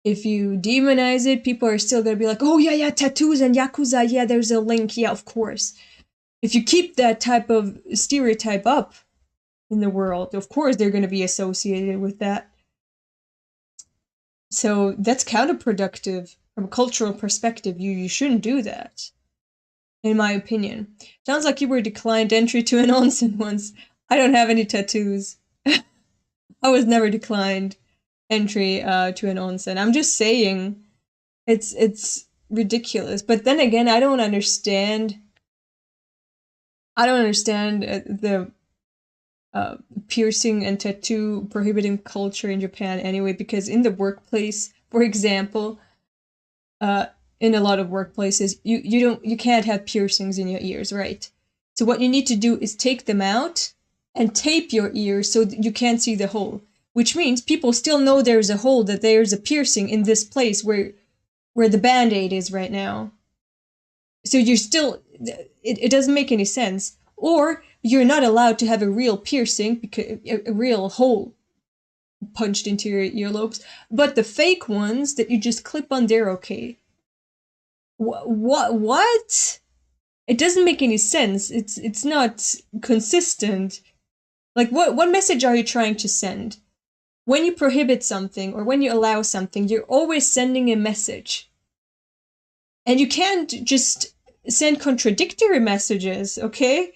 If you demonize it, people are still gonna be like, oh yeah, tattoos and Yakuza, yeah, there's a link, yeah, of course. If you keep that type of stereotype up in the world, of course they're gonna be associated with that. So that's counterproductive from a cultural perspective. You shouldn't do that, in my opinion. Sounds like you were declined entry to an onsen once. I don't have any tattoos. I was never declined entry to an onsen. I'm just saying, it's ridiculous. But then again, I don't understand the piercing and tattoo prohibiting culture in Japan anyway, because in the workplace, for example, in a lot of workplaces, you can't have piercings in your ears, right? So what you need to do is take them out and tape your ears so that you can't see the hole, which means people still know there's a hole, that there's a piercing in this place where the Band-Aid is right now. So you're still, it doesn't make any sense. Or you're not allowed to have a real piercing, because a real hole punched into your earlobes, but the fake ones that you just clip on, they're okay. What? It doesn't make any sense. It's not consistent. Like, what message are you trying to send? When you prohibit something or when you allow something, you're always sending a message. And you can't just send contradictory messages, okay?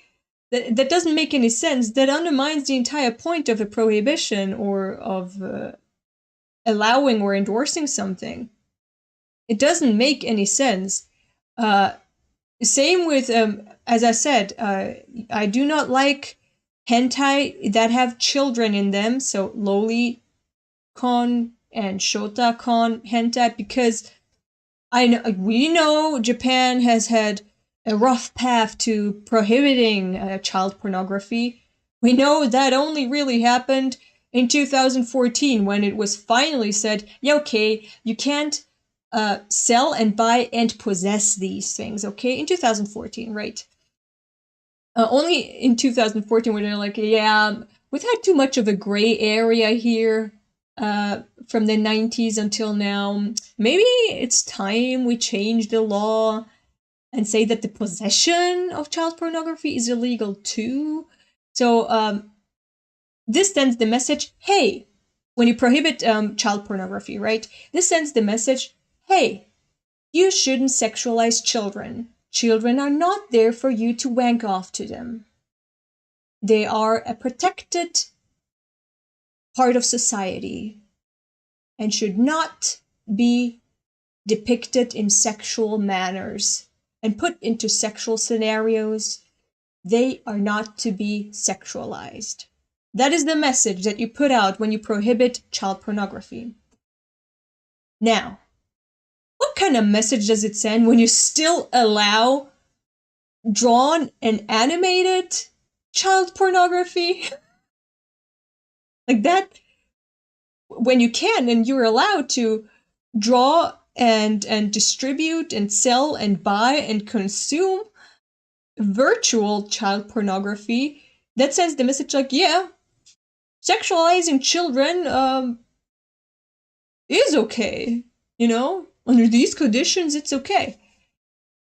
That doesn't make any sense. That undermines the entire point of a prohibition or of allowing or endorsing something. It doesn't make any sense. Same with, as I said, I do not like hentai that have children in them, so Loli Con and Shota Con hentai, because we know Japan has had a rough path to prohibiting child pornography. We know that only really happened in 2014 when it was finally said, yeah, okay, you can't sell and buy and possess these things, okay? In 2014, right? Only in 2014 where they're like, yeah, we've had too much of a gray area here from the 90s until now. Maybe it's time we change the law and say that the possession of child pornography is illegal too. So this sends the message, hey, when you prohibit child pornography, right? This sends the message, hey, you shouldn't sexualize children. Children are not there for you to wank off to them. They are a protected part of society and should not be depicted in sexual manners and put into sexual scenarios. They are not to be sexualized. That is the message that you put out when you prohibit child pornography. Now, what kind of message does it send when you still allow drawn and animated child pornography? Like that, when you can and you're allowed to draw and distribute and sell and buy and consume virtual child pornography, that sends the message like, yeah, sexualizing children is okay, under these conditions it's okay.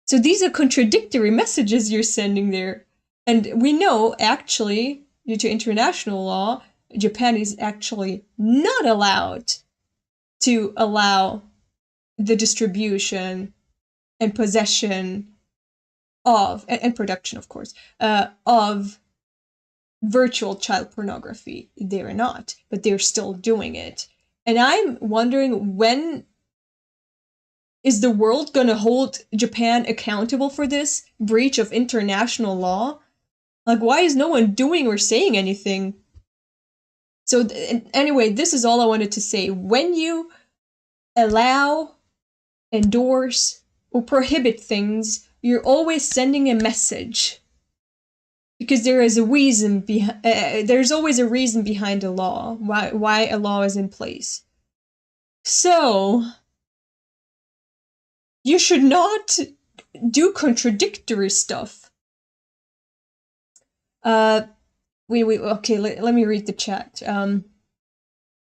So these are contradictory messages you're sending there. And we know, actually, due to international law, Japan is actually not allowed to allow the distribution and possession of, and production, of course, of virtual child pornography. They're not, but they're still doing it. And I'm wondering, when is the world going to hold Japan accountable for this breach of international law? Like, why is no one doing or saying anything? So anyway, this is all I wanted to say. When you allow, endorse, or prohibit things, you're always sending a message. Because there is a reason there's always a reason behind a law, why a law is in place. So you should not do contradictory stuff. Uh, okay, let me read the chat.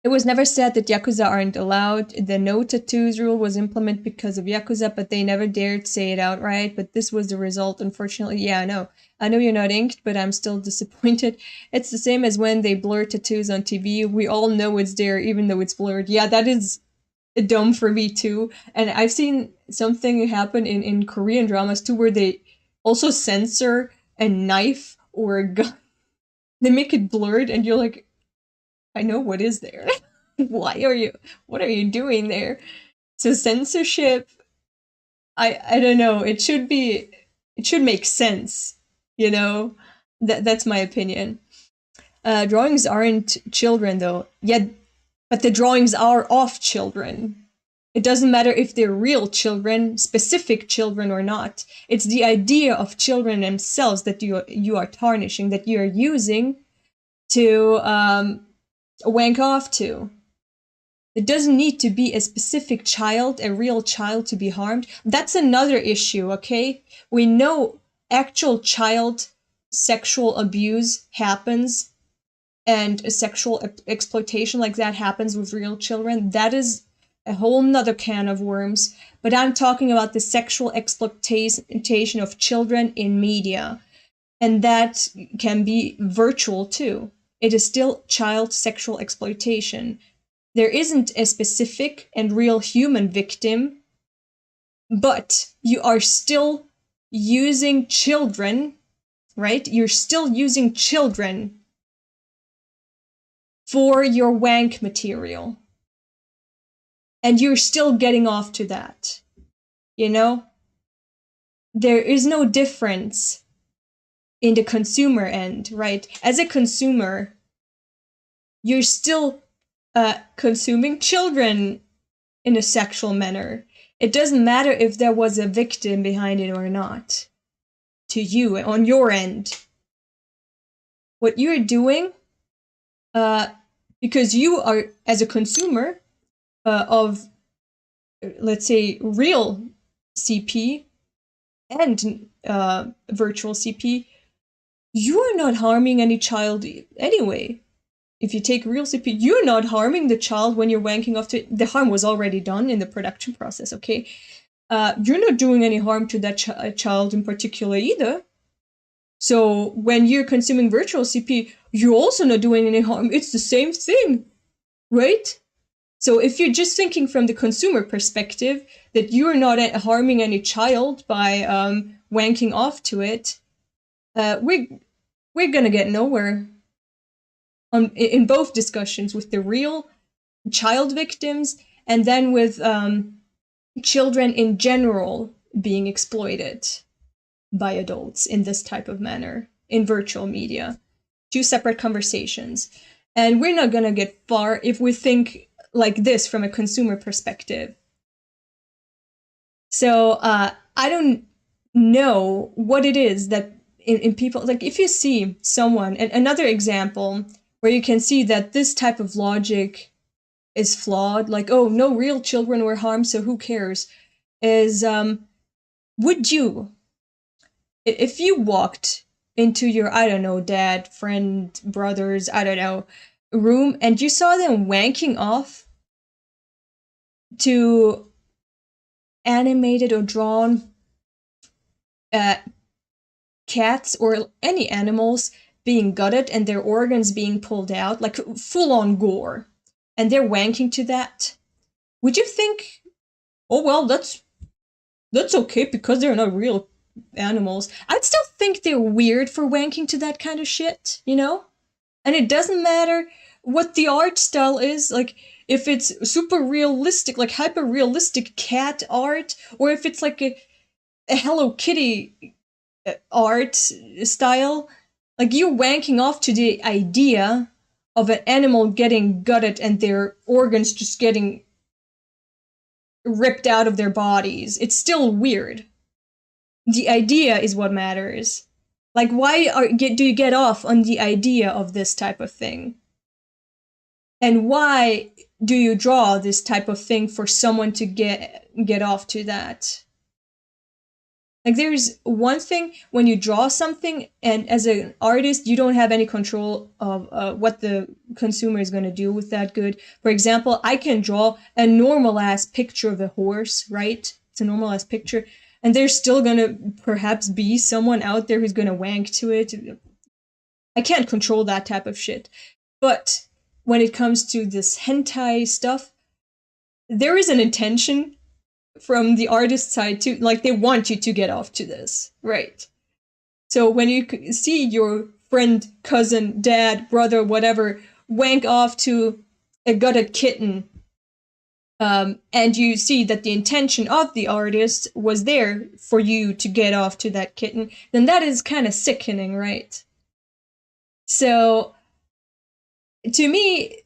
It was never said that Yakuza aren't allowed. The no tattoos rule was implemented because of Yakuza, but they never dared say it outright. But this was the result, unfortunately. Yeah, I know. I know you're not inked, but I'm still disappointed. It's the same as when they blur tattoos on TV. We all know it's there, even though it's blurred. Yeah, that is dumb for me too. And I've seen something happen in Korean dramas too, where they also censor a knife or a gun. They make it blurred, and you're like, I know what is there. What are you doing there? So censorship, I don't know. It should make sense, you know? That's my opinion. Drawings aren't children though. Yet, but the drawings are of children. It doesn't matter if they're real children, specific children or not. It's the idea of children themselves that you are tarnishing, that you are using to wank off to. It doesn't need to be a specific child, a real child, to be harmed. That's another issue, okay? We know actual child sexual abuse happens, and sexual exploitation like that happens with real children. That is a whole nother can of worms. But I'm talking about the sexual exploitation of children in media. And that can be virtual too. It is still child sexual exploitation. There isn't a specific and real human victim, but you are still using children, right? You're still using children for your wank material. And you're still getting off to that. You know? There is no difference in the consumer end, right? As a consumer, you're still consuming children in a sexual manner. It doesn't matter if there was a victim behind it or not. To you, on your end. What you're doing, because you are, as a consumer of, let's say, real CP and virtual CP, you are not harming any child anyway. If you take real CP, you're not harming the child when you're wanking off to it. The harm was already done in the production process, okay? You're not doing any harm to that child in particular either. So when you're consuming virtual CP, you're also not doing any harm. It's the same thing, right? So if you're just thinking from the consumer perspective that you're not harming any child by wanking off to it, we're gonna get nowhere in both discussions, with the real child victims and then with children in general being exploited by adults in this type of manner in virtual media. Two separate conversations. And we're not gonna get far if we think like this from a consumer perspective. So I don't know what it is that in people, like if you see someone, and another example where you can see that this type of logic is flawed, like, oh, no real children were harmed, so who cares, is would you, if you walked into your, I don't know, dad, friend, brothers, I don't know, room, and you saw them wanking off to animated or drawn cats or any animals being gutted and their organs being pulled out, like full-on gore, and they're wanking to that, would you think, oh well, that's okay because they're not real animals? I'd still think they're weird for wanking to that kind of shit, you know? And it doesn't matter what the art style is, like if it's super realistic, like hyper realistic cat art, or if it's like a Hello Kitty art style, like you're wanking off to the idea of an animal getting gutted and their organs just getting ripped out of their bodies. It's still weird. The idea is what matters. Like, why do you get off on the idea of this type of thing? And why do you draw this type of thing for someone to get off to that? Like, there's one thing when you draw something, and as an artist, you don't have any control of what the consumer is going to do with that good. For example, I can draw a normal-ass picture of a horse, right? It's a normal-ass picture. And there's still going to perhaps be someone out there who's going to wank to it. I can't control that type of shit. But when it comes to this hentai stuff, there is an intention from the artist side too, like they want you to get off to this, right? So when you see your friend, cousin, dad, brother, whatever, wank off to a gutted kitten, and you see that the intention of the artist was there for you to get off to that kitten, then that is kind of sickening, right? So, to me,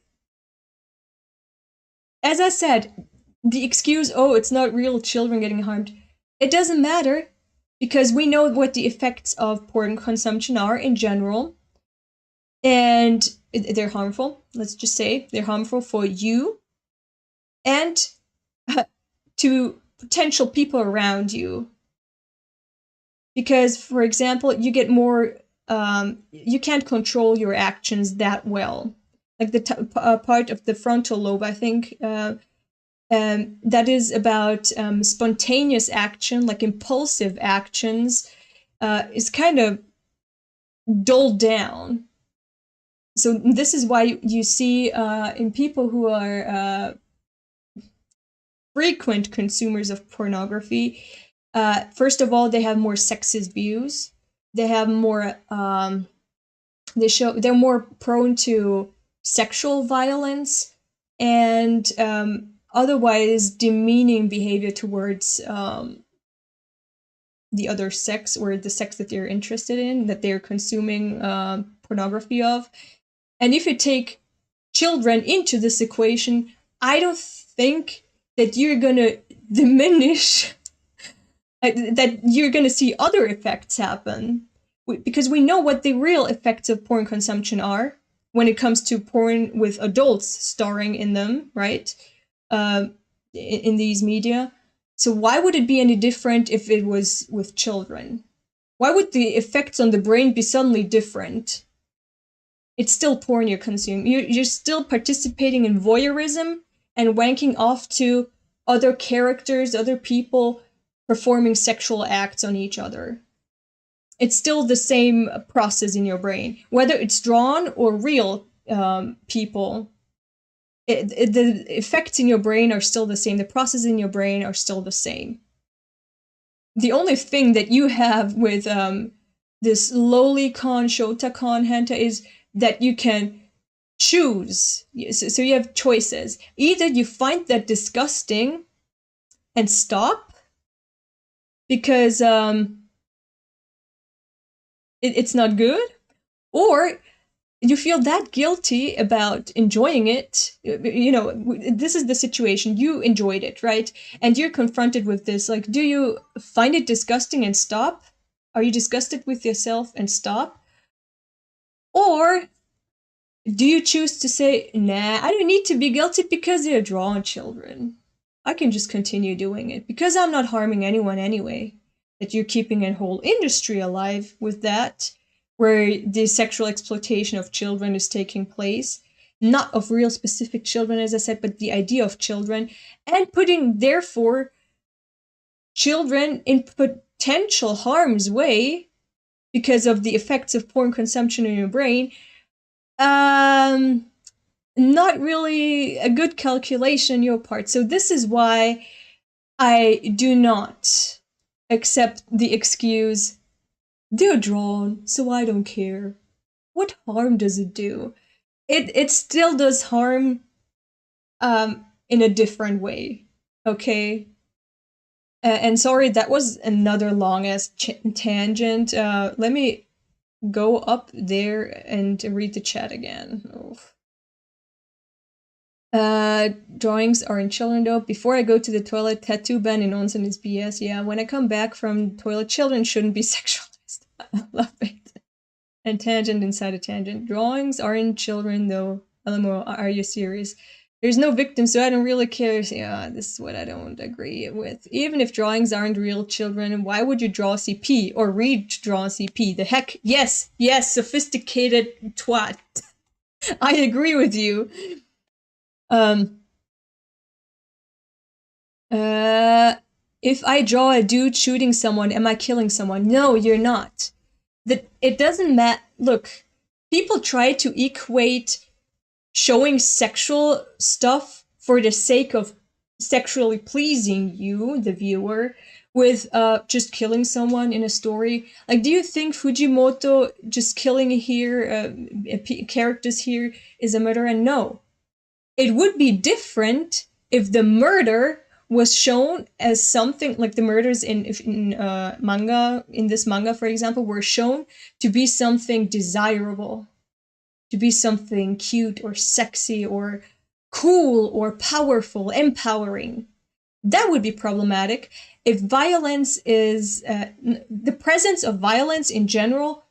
as I said, the excuse, oh, it's not real children getting harmed, it doesn't matter, because we know what the effects of porn consumption are in general, and they're harmful. Let's just say they're harmful for you and to potential people around you. Because, for example, you get more, you can't control your actions that well. Like the part of the frontal lobe, I think, that is about spontaneous action, like impulsive actions, is kind of dulled down. So this is why you see in people who are frequent consumers of pornography, first of all, they have more sexist views. They have more, they're more prone to sexual violence and otherwise demeaning behavior towards the other sex, or the sex that they're interested in, that they're consuming pornography of. And if you take children into this equation, I don't think that you're gonna diminish, that you're gonna see other effects happen. Because we know what the real effects of porn consumption are when it comes to porn with adults starring in them, right? In these media. So why would it be any different if it was with children? Why would the effects on the brain be suddenly different? It's still porn you're consuming. You're still participating in voyeurism and wanking off to other characters, other people performing sexual acts on each other. It's still the same process in your brain, whether it's drawn or real people. The effects in your brain are still the same. The processes in your brain are still the same. The only thing that you have with this Loli Shota hentai is that you can choose. So you have choices. Either you find that disgusting and stop, because it's not good, or you feel that guilty about enjoying it. You know, this is the situation. You enjoyed it, right? And you're confronted with this. Like, do you find it disgusting and stop? Are you disgusted with yourself and stop? Or do you choose to say, nah, I don't need to be guilty because they're drawn children. I can just continue doing it because I'm not harming anyone anyway. That you're keeping a whole industry alive with that, where the sexual exploitation of children is taking place. Not of real specific children, as I said, but the idea of children, and putting, therefore, children in potential harm's way because of the effects of porn consumption in your brain. Not really a good calculation on your part. So this is why I do not accept the excuse, they're drawn, so I don't care. What harm does it do? It still does harm in a different way, okay? And sorry, that was another long-ass tangent. Let me go up there and read the chat again. Oof. Drawings are in children though. Before I go to the toilet, tattoo ban in onsen is BS. Yeah, when I come back from toilet, children shouldn't be sexualized. I love it. And tangent inside a tangent. Drawings are in children though. LMO, are you serious? There's no victim, so I don't really care. Yeah, this is what I don't agree with. Even if drawings aren't real children, why would you draw CP or read to draw CP? The heck? Yes, sophisticated twat. I agree with you. If I draw a dude shooting someone, am I killing someone? No, you're not. It doesn't matter. Look, people try to equate showing sexual stuff for the sake of sexually pleasing you, the viewer, with just killing someone in a story. Like, do you think Fujimoto just killing here, characters here, is a murder? And no. It would be different if the murder was shown as something like the murders in manga, in this manga, for example, were shown to be something desirable, to be something cute or sexy or cool or powerful, empowering. That would be problematic. If violence is, the presence of violence in general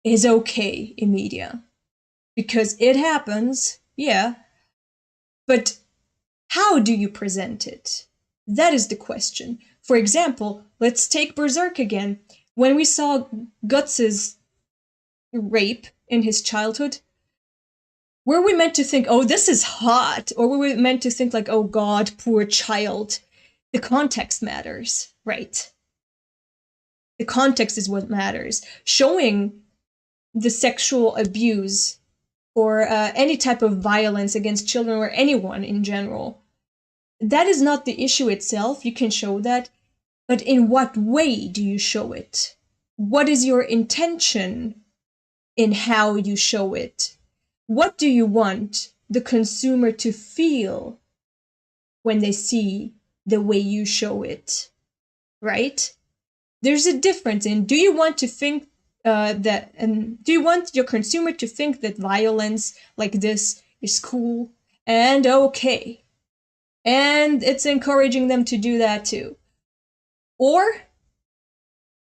is okay in media. Because it happens, yeah. But how do you present it? That is the question. For example, let's take Berserk again. When we saw Guts's rape in his childhood, were we meant to think, oh, this is hot? Or were we meant to think like, oh God, poor child? The context matters, right? The context is what matters. Showing the sexual abuse or any type of violence against children or anyone in general, that is not the issue itself. You can show that. But in what way do you show it? What is your intention in how you show it? What do you want the consumer to feel when they see the way you show it? Right? There's a difference in, do you want to think do you want your consumer to think that violence like this is cool and okay? And it's encouraging them to do that too. Or,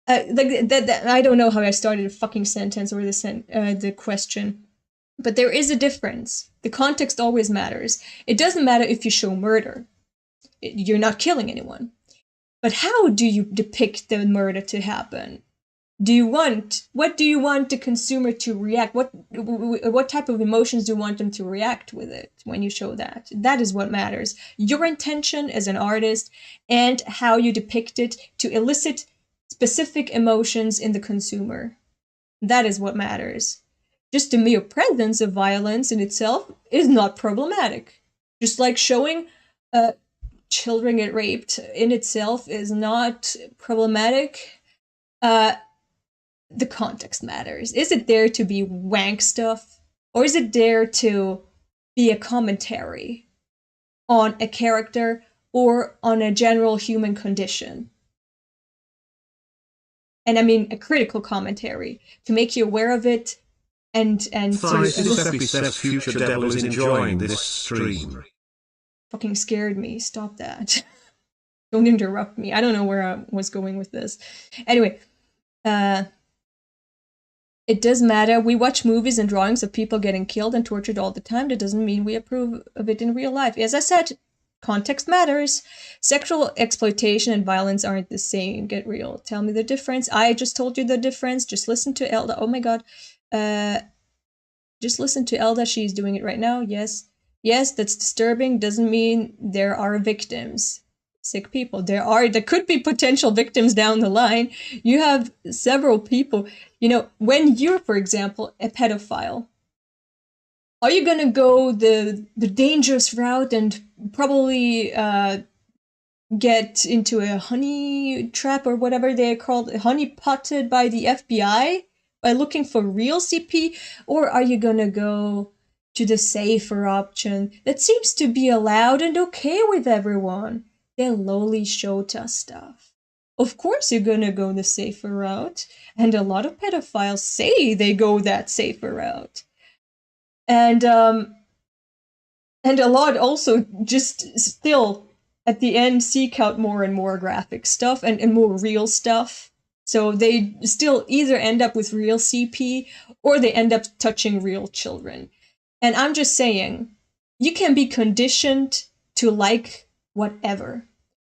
I don't know how I started a fucking sentence or the question, but there is a difference. The context always matters. It doesn't matter if you show murder. You're not killing anyone. But how do you depict the murder to happen? What do you want the consumer to react? What type of emotions do you want them to react with it when you show that? That is what matters. Your intention as an artist and how you depict it to elicit specific emotions in the consumer. That is what matters. Just the mere presence of violence in itself is not problematic. Just like showing children get raped in itself is not problematic. The context matters. Is it there to be wank stuff? Or is it there to be a commentary on a character or on a general human condition? And I mean a critical commentary to make you aware of it and says Future Devil is enjoying this stream. Fucking scared me. Stop that. Don't interrupt me. I don't know where I was going with this. Anyway, it does matter. We watch movies and drawings of people getting killed and tortured all the time. That doesn't mean we approve of it in real life. As I said, context matters. Sexual exploitation and violence aren't the same. Get real. Tell me the difference. I just told you the difference. Just listen to Elda. Oh my god. Just listen to Elda. She's doing it right now. Yes. Yes, that's disturbing. Doesn't mean there are victims. Sick people. There could be potential victims down the line. You have several people. You know, when you're, for example, a pedophile, are you gonna go the dangerous route and probably get into a honey trap or whatever they're called, honey potted by the FBI by looking for real CP? Or are you gonna go to the safer option that seems to be allowed and okay with everyone? The Loli Shota stuff. Of course you're gonna go the safer route, and a lot of pedophiles say they go that safer route. And a lot also just still, at the end, seek out more and more graphic stuff and more real stuff. So they still either end up with real CP, or they end up touching real children. And I'm just saying, you can be conditioned to like whatever.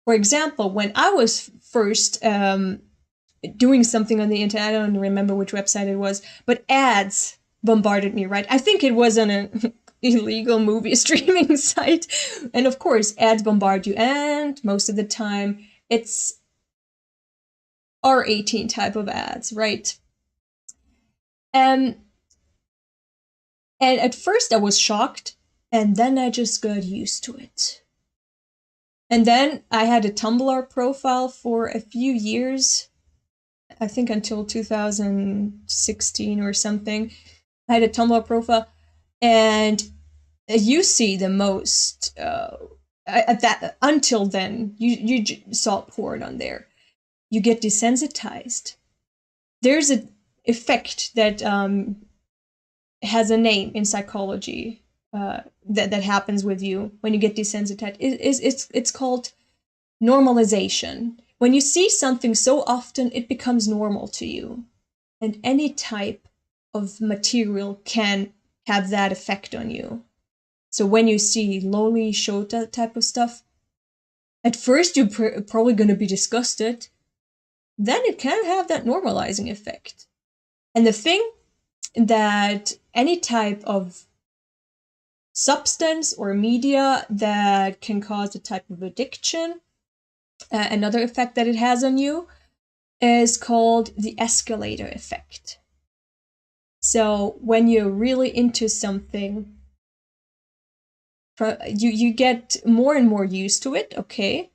For example, when I was first doing something on the internet, I don't remember which website it was, but ads bombarded me, right? I think it was on an illegal movie streaming site. And of course, ads bombard you. And most of the time, it's R18 type of ads, right? And at first I was shocked, and then I just got used to it. And then I had a Tumblr profile for a few years, I think until 2016 or something. I had a Tumblr profile, and you see the most, until then, you saw porn on there. You get desensitized. There's an effect that has a name in psychology that happens with you when you get desensitized. It's called normalization. When you see something so often, it becomes normal to you. And any type of material can have that effect on you. So when you see Loli Shota type of stuff, at first you're probably going to be disgusted. Then it can have that normalizing effect. And the thing that any type of substance or media that can cause a type of addiction, another effect that it has on you, is called the escalator effect. So when you're really into something, you get more and more used to it, okay?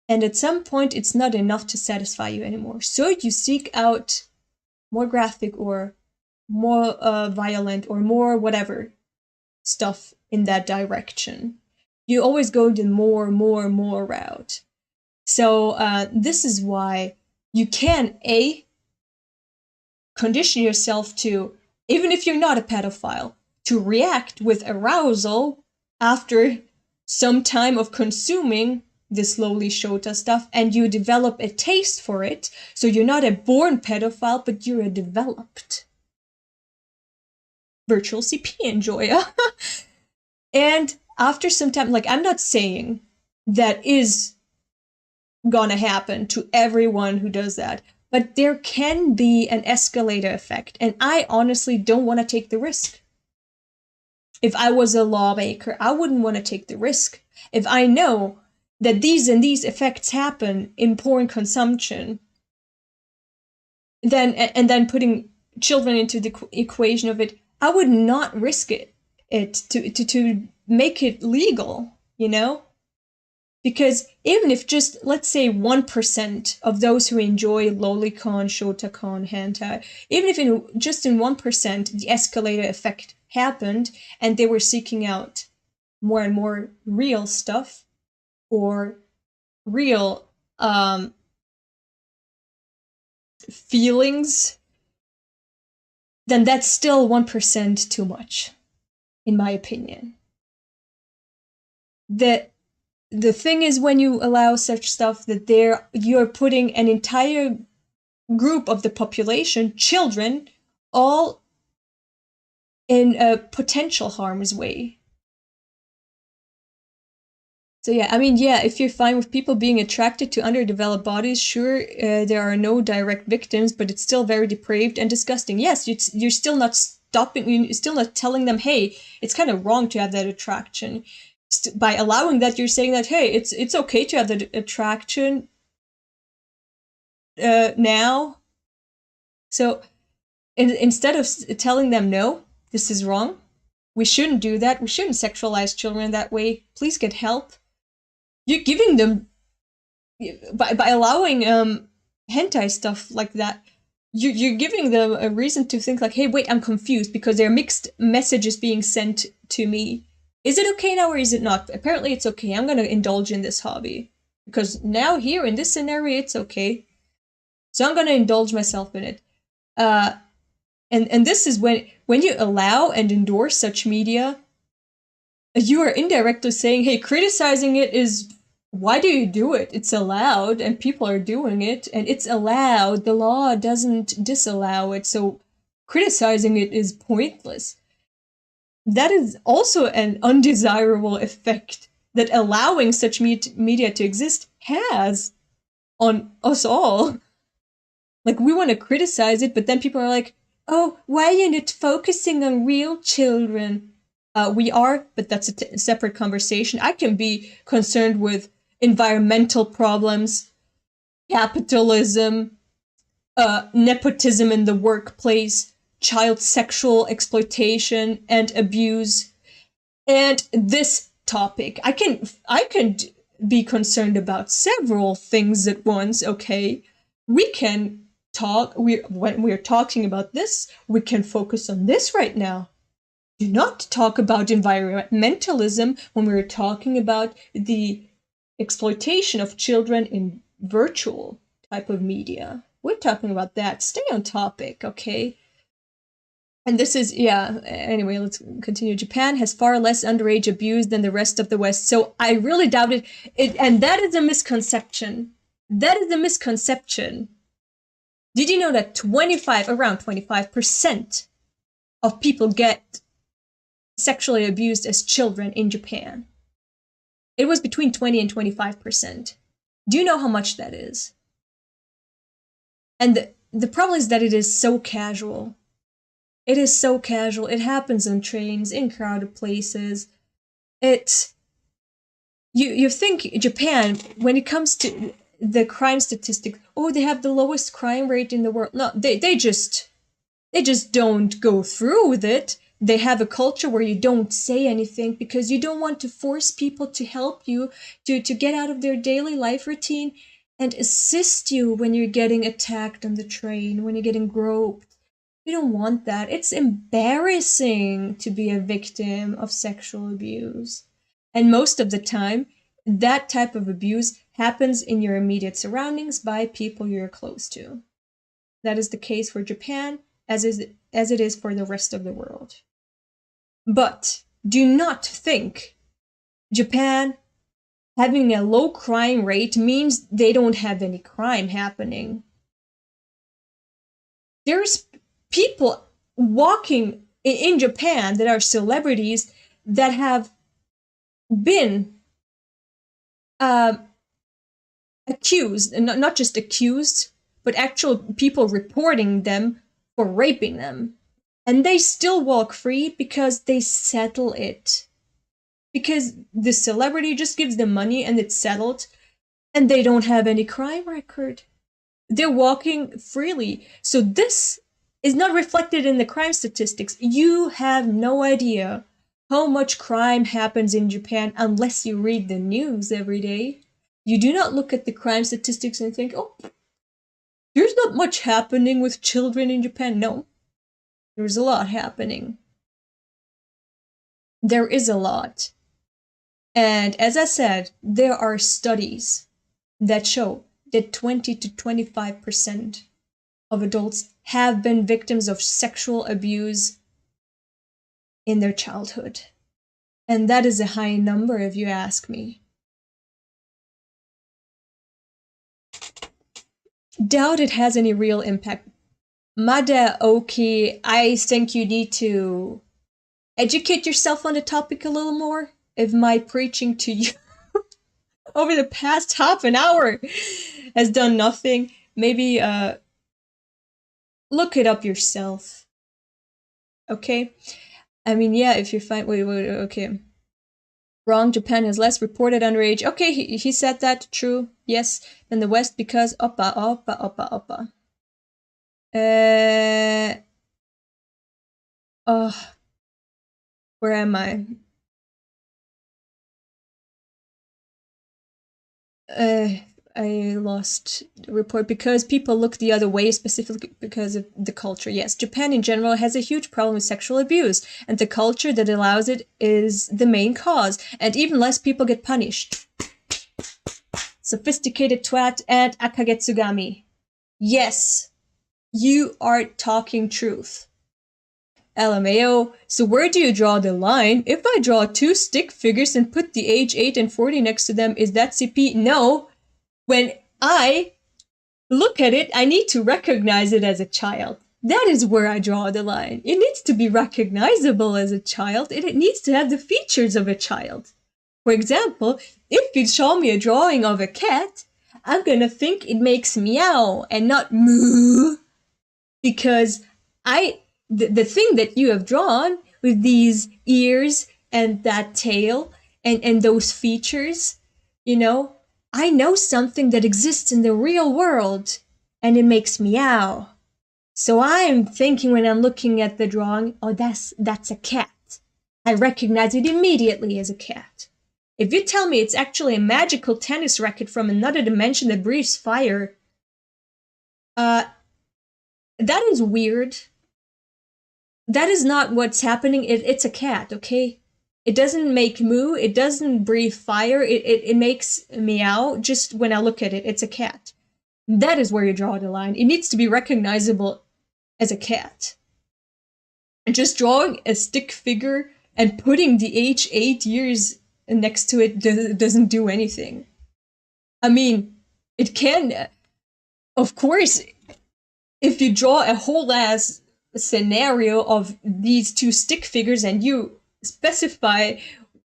And at some point, it's not enough to satisfy you anymore. So you seek out more graphic or more violent or more whatever stuff in that direction. You always go the more route. So this is why you can, condition yourself to, even if you're not a pedophile, to react with arousal after some time of consuming this Loli Shota stuff, and you develop a taste for it. So you're not a born pedophile, but you're a developed virtual CP enjoyer. And after some time, like, I'm not saying that is gonna happen to everyone who does that, but there can be an escalator effect, and I honestly don't want to take the risk. If I was a lawmaker, I wouldn't want to take the risk. If I know that these and these effects happen in porn consumption, then putting children into the equation of it, I would not risk it to make it legal, you know? Because even if just, let's say, 1% of those who enjoy lolicon, shotacon, hentai, even if just in 1% the escalator effect happened and they were seeking out more and more real stuff or real feelings, then that's still 1% too much, in my opinion. The thing is, when you allow such stuff, that you're putting an entire group of the population, children, all in a potential harm's way. So yeah, I mean, yeah, if you're fine with people being attracted to underdeveloped bodies, sure, there are no direct victims, but it's still very depraved and disgusting. Yes, you're still not stopping, you're still not telling them, hey, it's kind of wrong to have that attraction. By allowing that, you're saying that, hey, it's okay to have that attraction now. So instead of telling them, no, this is wrong, we shouldn't do that, we shouldn't sexualize children that way, please get help. You're giving them, by allowing hentai stuff like that, you're giving them a reason to think like, hey, wait, I'm confused because there are mixed messages being sent to me. Is it okay now or is it not? Apparently it's okay. I'm going to indulge in this hobby. Because now here in this scenario, it's okay. So I'm going to indulge myself in it. And this is when you allow and endorse such media, you are indirectly saying, hey, criticizing it is, why do you do it? It's allowed and people are doing it and it's allowed. The law doesn't disallow it. So criticizing it is pointless. that is also an undesirable effect that allowing such media to exist has on us all. Like, we want to criticize it, but then people are like, oh, why are you not focusing on real children? We are, but that's a separate conversation. I can be concerned with environmental problems, capitalism, nepotism in the workplace, child sexual exploitation and abuse, and this topic. I can be concerned about several things at once, okay? We can talk, when we're talking about this, we can focus on this right now. Do not talk about environmentalism when we're talking about the exploitation of children in virtual type of media. We're talking about that. Stay on topic, okay? And this is, anyway, let's continue. Japan has far less underage abuse than the rest of the West. So I really doubted it. And that is a misconception. That is a misconception. Did you know that around 25% of people get sexually abused as children in Japan? It was between 20 and 25%. Do you know how much that is? And the problem is that it is so casual. It is so casual. It happens on trains, in crowded places. You think Japan, when it comes to the crime statistics, oh, they have the lowest crime rate in the world. No, they just don't go through with it. They have a culture where you don't say anything because you don't want to force people to help you to get out of their daily life routine and assist you when you're getting attacked on the train, when you're getting groped. You don't want that. It's embarrassing to be a victim of sexual abuse. And most of the time, that type of abuse happens in your immediate surroundings by people you're close to. That is the case for Japan, as it is for the rest of the world. But do not think Japan having a low crime rate means they don't have any crime happening. There's people walking in Japan that are celebrities that have been accused, and not just accused, but actual people reporting them for raping them. And they still walk free because they settle it. Because the celebrity just gives them money and it's settled, and they don't have any crime record. They're walking freely. So this is not reflected in the crime statistics. You have no idea how much crime happens in Japan unless you read the news every day. You do not look at the crime statistics and think, oh, there's not much happening with children in Japan. No, there's a lot happening. There is a lot. And as I said, there are studies that show that 20 to 25% of adults have been victims of sexual abuse in their childhood. And that is a high number, if you ask me. Doubt it has any real impact. Mada Oki, I think you need to educate yourself on the topic a little more. If my preaching to you over the past half an hour has done nothing, maybe look it up yourself. Okay? I mean, yeah, if you find... Wait, okay. Wrong, Japan has less reported underage. Okay, he said that, true, yes, than the West because... Oppa. Where am I? I lost the report because people look the other way, specifically because of the culture. Yes, Japan in general has a huge problem with sexual abuse, and the culture that allows it is the main cause, and even less people get punished. Sophisticated twat and akagetsugami. Yes, you are talking truth. LMAO, so where do you draw the line? If I draw two stick figures and put the age 8 and 40 next to them, is that CP? No. When I look at it, I need to recognize it as a child. That is where I draw the line. It needs to be recognizable as a child, and it needs to have the features of a child. For example, if you show me a drawing of a cat, I'm gonna think it makes meow and not moo. Because the thing that you have drawn with these ears and that tail and those features, you know, I know something that exists in the real world and it makes meow. So I'm thinking when I'm looking at the drawing, oh, that's a cat. I recognize it immediately as a cat. If you tell me it's actually a magical tennis racket from another dimension that breathes fire, that is weird. That is not what's happening. It's a cat, okay? It doesn't make moo, it doesn't breathe fire, it makes meow just when I look at it. It's a cat. That is where you draw the line. It needs to be recognizable as a cat. And just drawing a stick figure and putting the age 8 years next to it doesn't do anything. I mean, it can, of course, if you draw a whole ass scenario of these two stick figures and you specify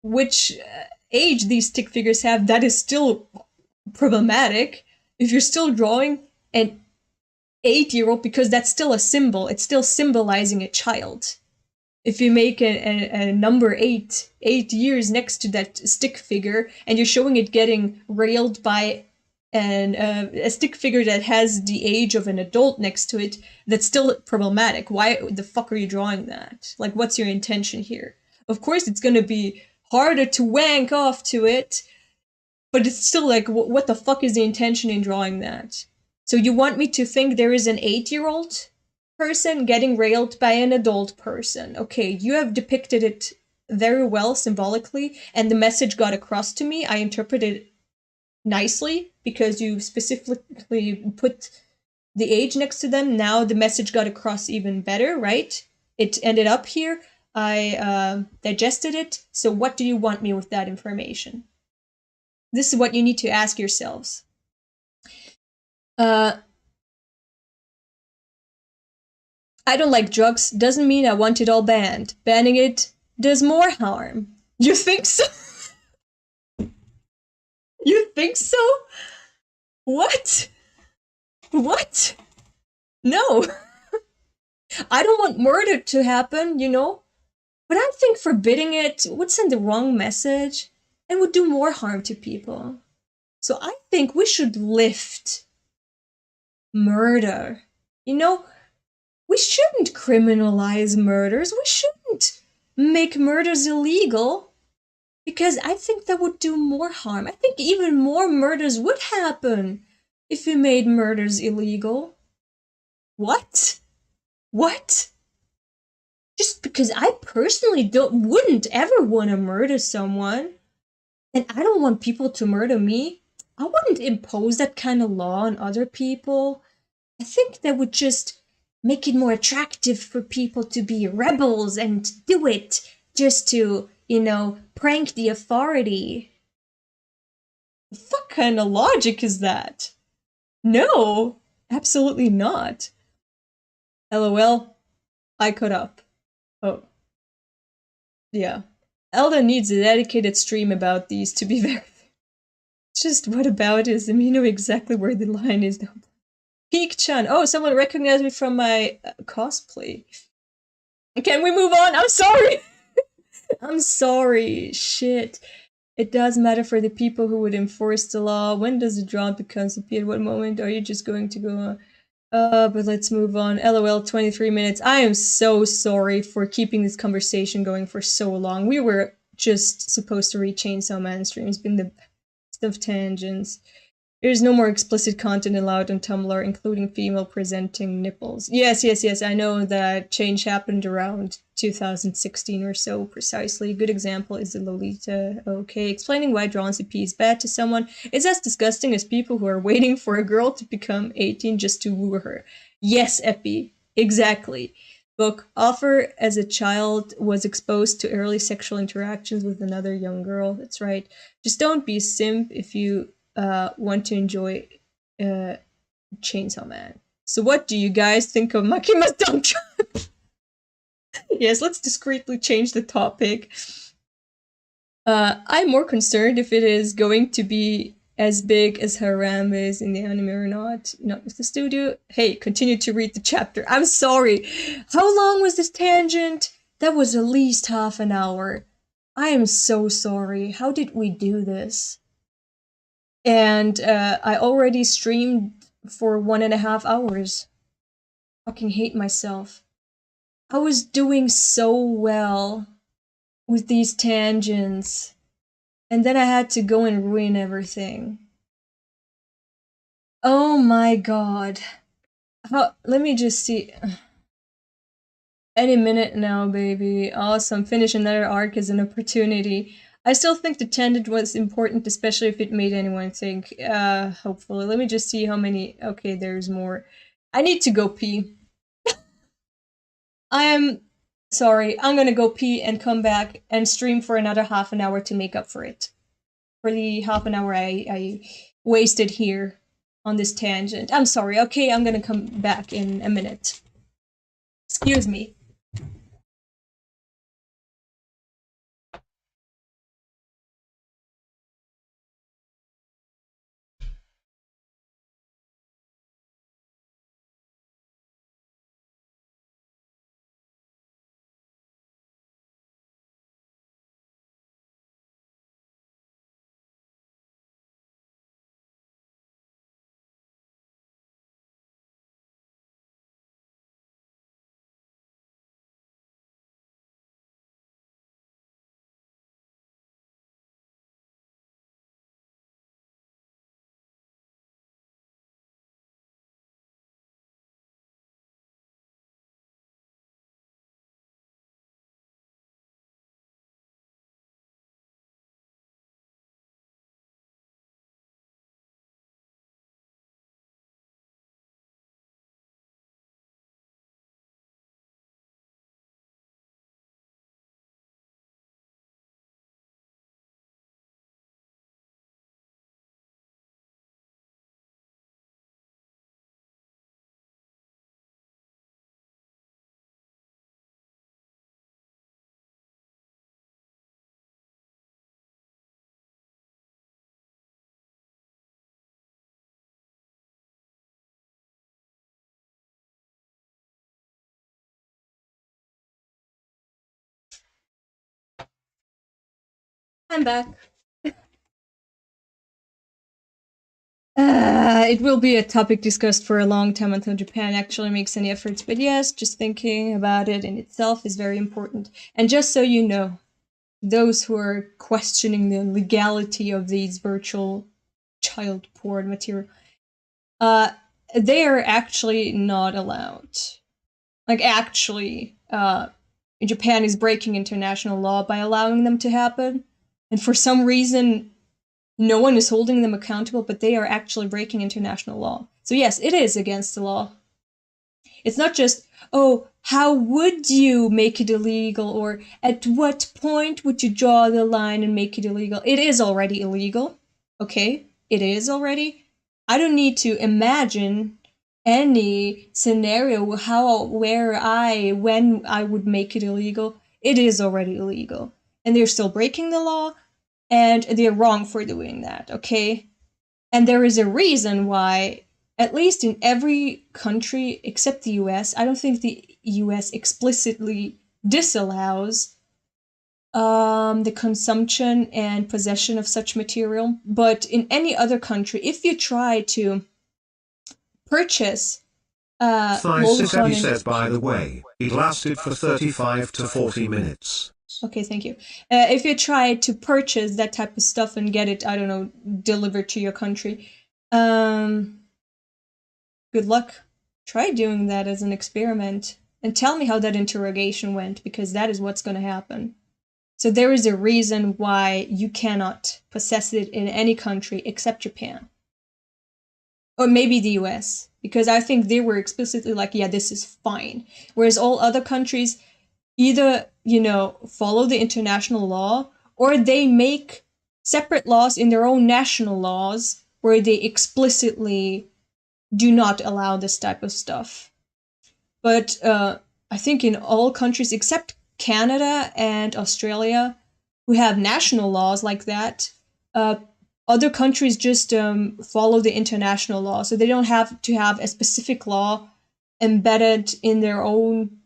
which age these stick figures have, that is still problematic. If you're still drawing an 8-year-old, because that's still a symbol, it's still symbolizing a child. If you make a number 8 years next to that stick figure, and you're showing it getting railed by a stick figure that has the age of an adult next to it, that's still problematic. Why the fuck are you drawing that? Like, what's your intention here? Of course, it's gonna be harder to wank off to it, but it's still like, what the fuck is the intention in drawing that? So you want me to think there is an 8-year-old person getting railed by an adult person. Okay, you have depicted it very well symbolically, and the message got across to me. I interpreted it nicely because you specifically put the age next to them. Now the message got across even better, right? It ended up here. I digested it. So what do you want me with that information? This is what you need to ask yourselves. I don't like drugs doesn't mean I want it all banned. Banning it does more harm. You think so? You think so? What? What? No. I don't want murder to happen, you know? But I think forbidding it would send the wrong message and would do more harm to people. So I think we should lift murder. You know, we shouldn't criminalize murders. We shouldn't make murders illegal. Because I think that would do more harm. I think even more murders would happen if we made murders illegal. What? What? Just because I personally wouldn't ever want to murder someone, and I don't want people to murder me, I wouldn't impose that kind of law on other people. I think that would just make it more attractive for people to be rebels and do it just to, you know, prank the authority. What fuck kind of logic is that? No, absolutely not. LOL, I caught up. Oh. Yeah. Elda needs a dedicated stream about these, to be very fair. Just what about is, you know exactly where the line is now. Peak-chan. Oh, someone recognized me from my cosplay. Can we move on? I'm sorry! I'm sorry. Shit. It does matter for the people who would enforce the law. When does the drawing become OP? At what moment are you just going to go on? But let's move on. LOL, 23 minutes. I am so sorry for keeping this conversation going for so long. We were just supposed to read Chainsaw Man stream. It's been the best of tangents. There's no more explicit content allowed on Tumblr, including female presenting nipples. Yes, I know that change happened around 2016 or so, precisely. A good example is the Lolita. Okay, explaining why drawn CP is bad to someone is as disgusting as people who are waiting for a girl to become 18 just to woo her. Yes, Epi, exactly. Book, Offer as a child was exposed to early sexual interactions with another young girl. That's right. Just don't be a simp if you want to enjoy Chainsaw Man. So what do you guys think of Makima's dump truck? Yes, let's discreetly change the topic. I'm more concerned if it is going to be as big as Haram is in the anime or not. Not with the studio. Hey, continue to read the chapter. I'm sorry. How long was this tangent? That was at least half an hour. I am so sorry. How did we do this? And I already streamed for 1.5 hours. Fucking hate myself. I was doing so well with these tangents. And then I had to go and ruin everything. Oh my god. Let me just see. Any minute now, baby. Awesome. Finish another arc is an opportunity. I still think the tangent was important, especially if it made anyone think. Hopefully. Let me just see how many. Okay, there's more. I need to go pee. I am sorry. I'm gonna go pee and come back and stream for another half an hour to make up for it. For the half an hour I wasted here on this tangent. I'm sorry. Okay, I'm gonna come back in a minute. Excuse me. I'm back. It will be a topic discussed for a long time until Japan actually makes any efforts. But yes, just thinking about it in itself is very important. And just so you know, those who are questioning the legality of these virtual child porn material, they are actually not allowed. Like, actually, Japan is breaking international law by allowing them to happen. And for some reason, no one is holding them accountable, but they are actually breaking international law. So yes, it is against the law. It's not just, oh, how would you make it illegal, or at what point would you draw the line and make it illegal? It is already illegal, okay? It is already. I don't need to imagine any scenario when I would make it illegal. It is already illegal. And they're still breaking the law, and they're wrong for doing that, okay? And there is a reason why, at least in every country except the US, I don't think the US explicitly disallows the consumption and possession of such material. But in any other country, if you try to purchase He says, by the way, it lasted for 35 to 40 minutes. Okay, thank you. If you try to purchase that type of stuff and get it, I don't know, delivered to your country, good luck. Try doing that as an experiment and tell me how that interrogation went, because that is what's going to happen. So there is a reason why you cannot possess it in any country except Japan. Or maybe the US, because I think they were explicitly like, yeah, this is fine. Whereas all other countries either, follow the international law, or they make separate laws in their own national laws where they explicitly do not allow this type of stuff. But I think in all countries except Canada and Australia, who have national laws like that, other countries just follow the international law. So they don't have to have a specific law embedded in their own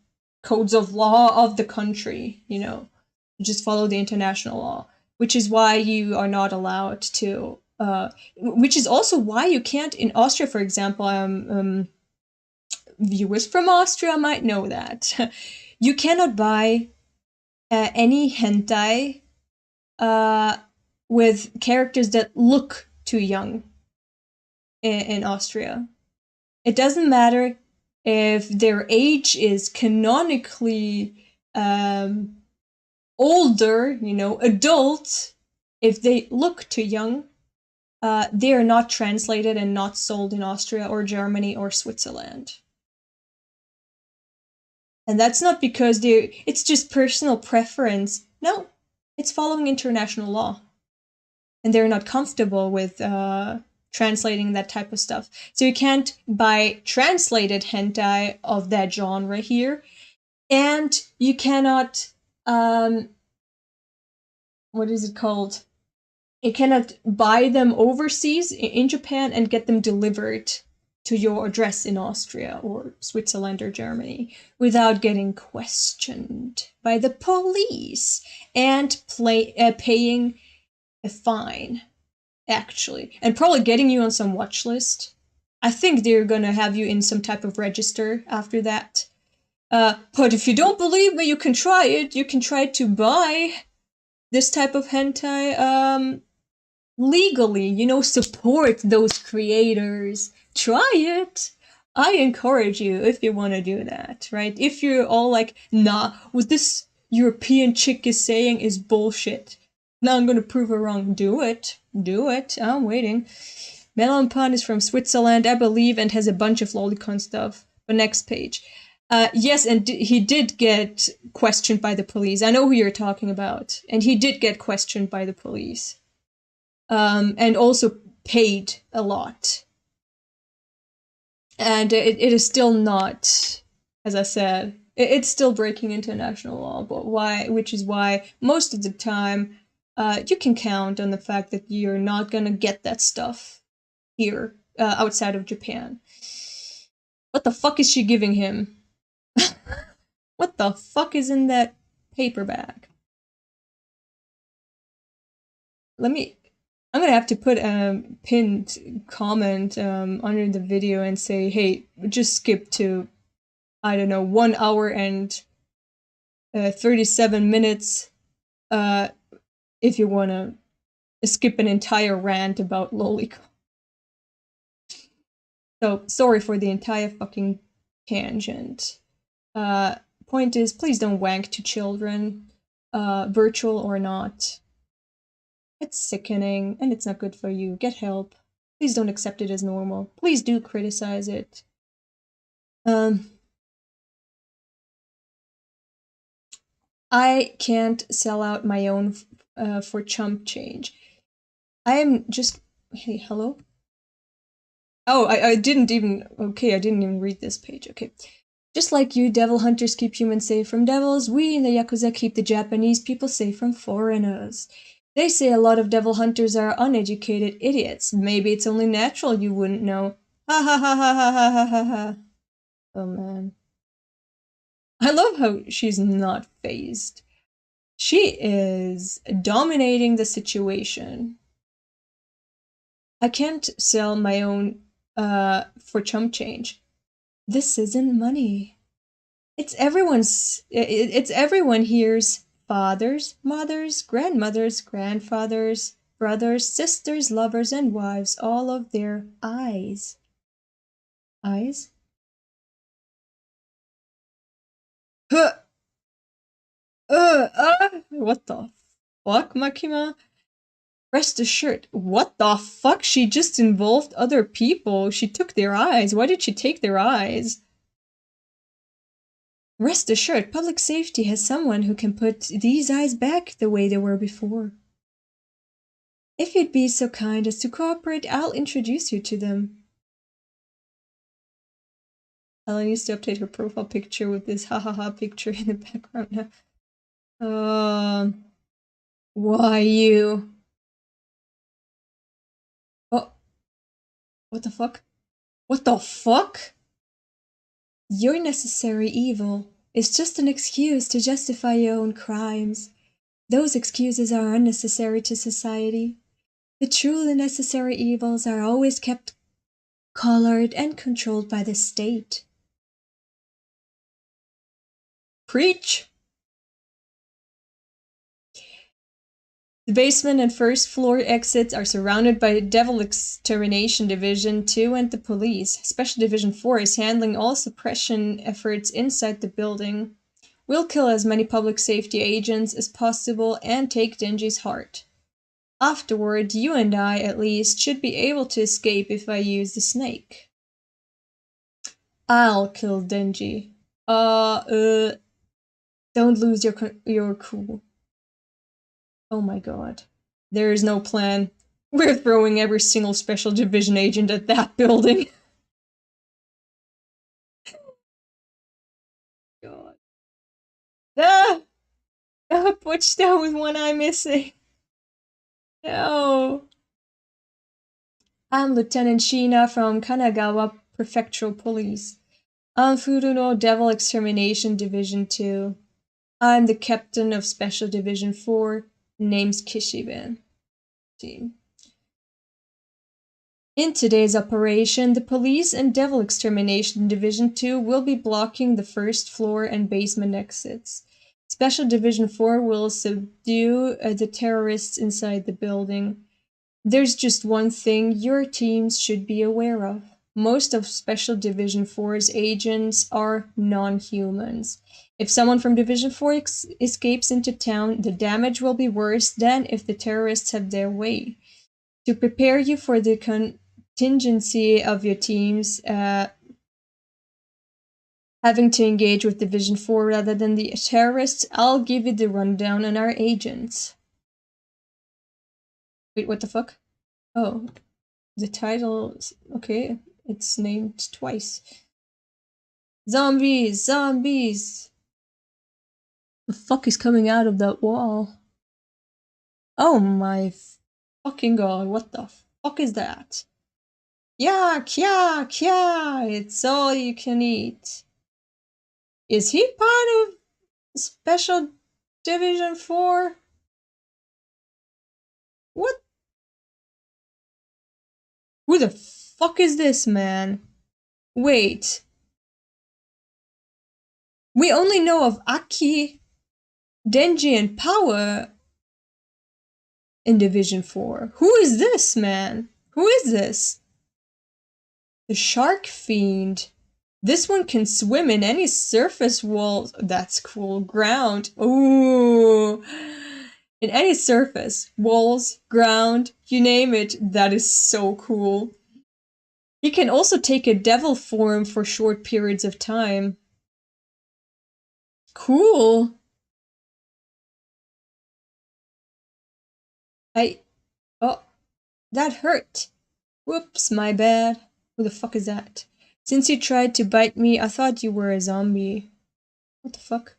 codes of law of the country, you know. Just follow the international law, which is why you are not allowed to, which is also why you can't, in Austria, for example, viewers from Austria might know that. You cannot buy any hentai with characters that look too young in Austria. It doesn't matter if their age is canonically older, you know, adult. If they look too young, they are not translated and not sold in Austria or Germany or Switzerland. And that's not because it's just personal preference. No, it's following international law. And they're not comfortable with translating that type of stuff. So you can't buy translated hentai of that genre here. And you cannot, what is it called? You cannot buy them overseas in Japan and get them delivered to your address in Austria or Switzerland or Germany without getting questioned by the police and paying a fine, actually, and probably getting you on some watch list. I think they're gonna have you in some type of register after that. But if you don't believe me, you can try it. You can try to buy this type of hentai legally, you know, support those creators. Try it. I encourage you if you want to do that, right? If you're all like, nah, what this European chick is saying is bullshit. Now I'm gonna prove her wrong. Do it. Do it. I'm waiting. Melon Pan is from Switzerland, I believe, and has a bunch of Loli Content stuff. But next page. Yes, and he did get questioned by the police. I know who you're talking about. And he did get questioned by the police. And also paid a lot. And it is still not, as I said, it's still breaking international law, but why? Which is why most of the time you can count on the fact that you're not gonna get that stuff here outside of Japan. What the fuck is she giving him? What the fuck is in that paper bag? I'm gonna have to put a pinned comment under the video and say, hey, just skip to, I don't know, 1 hour and 37 minutes if you wanna skip an entire rant about Loli. So, sorry for the entire fucking tangent. Point is, please don't wank to children, virtual or not. It's sickening, and it's not good for you. Get help. Please don't accept it as normal. Please do criticize it. I can't sell out my own for chump change. I am just... Hey, hello? Oh, I didn't even... Okay, I didn't even read this page. Okay. Just like you, devil hunters keep humans safe from devils, we in the Yakuza keep the Japanese people safe from foreigners. They say a lot of devil hunters are uneducated idiots. Maybe it's only natural you wouldn't know. Ha ha ha ha ha ha ha ha. Oh man. I love how she's not fazed. She is dominating the situation. I can't sell my own for chump change. This isn't money. It's everyone here's fathers, mothers, grandmothers, grandfathers, brothers, sisters, lovers, and wives, all of their eyes. Eyes? What the fuck, Makima? Rest assured, what the fuck? She just involved other people. She took their eyes. Why did she take their eyes? Rest assured, public safety has someone who can put these eyes back the way they were before. If you'd be so kind as to cooperate, I'll introduce you to them. Ella needs to update her profile picture with this hahaha picture in the background now. Why you? Oh. What the fuck? What the fuck? Your necessary evil is just an excuse to justify your own crimes. Those excuses are unnecessary to society. The truly necessary evils are always kept colored and controlled by the state. Preach! The basement and first floor exits are surrounded by Devil Extermination Division 2 and the police. Special Division 4 is handling all suppression efforts inside the building. We'll kill as many public safety agents as possible and take Denji's heart. Afterward, you and I, at least, should be able to escape if I use the snake. I'll kill Denji. Don't lose your cool. Oh my god. There is no plan. We're throwing every single special division agent at that building. God. Ah! Butch down with one eye missing. No. I'm Lieutenant Shina from Kanagawa Prefectural Police. I'm Furuno Devil Extermination Division 2. I'm the captain of Special Division 4. Name's Kishiben. Team. In today's operation, the Police and Devil Extermination Division 2 will be blocking the first floor and basement exits. Special Division 4 will subdue the terrorists inside the building. There's just one thing your teams should be aware of. Most of Special Division 4's agents are non-humans. If someone from Division 4 escapes into town, the damage will be worse than if the terrorists have their way. To prepare you for the contingency of your teams having to engage with Division 4 rather than the terrorists, I'll give you the rundown on our agents. Wait, what the fuck? Oh, the title, okay, it's named twice. Zombies! Zombies! The fuck is coming out of that wall? Oh my fucking god, what the fuck is that? Yak, yak, yak! It's all you can eat. Is he part of Special Division 4? What? Who the fuck is this man? Wait. We only know of Aki, Denji, and Power in Division 4. Who is this man? Who is this? The Shark Fiend. This one can swim in any surface walls. That's cool. Ground. Ooh. In any surface. Walls, ground, you name it. That is so cool. He can also take a devil form for short periods of time. Cool. Oh, that hurt. Whoops, my bad. Who the fuck is that? Since you tried to bite me, I thought you were a zombie. What the fuck?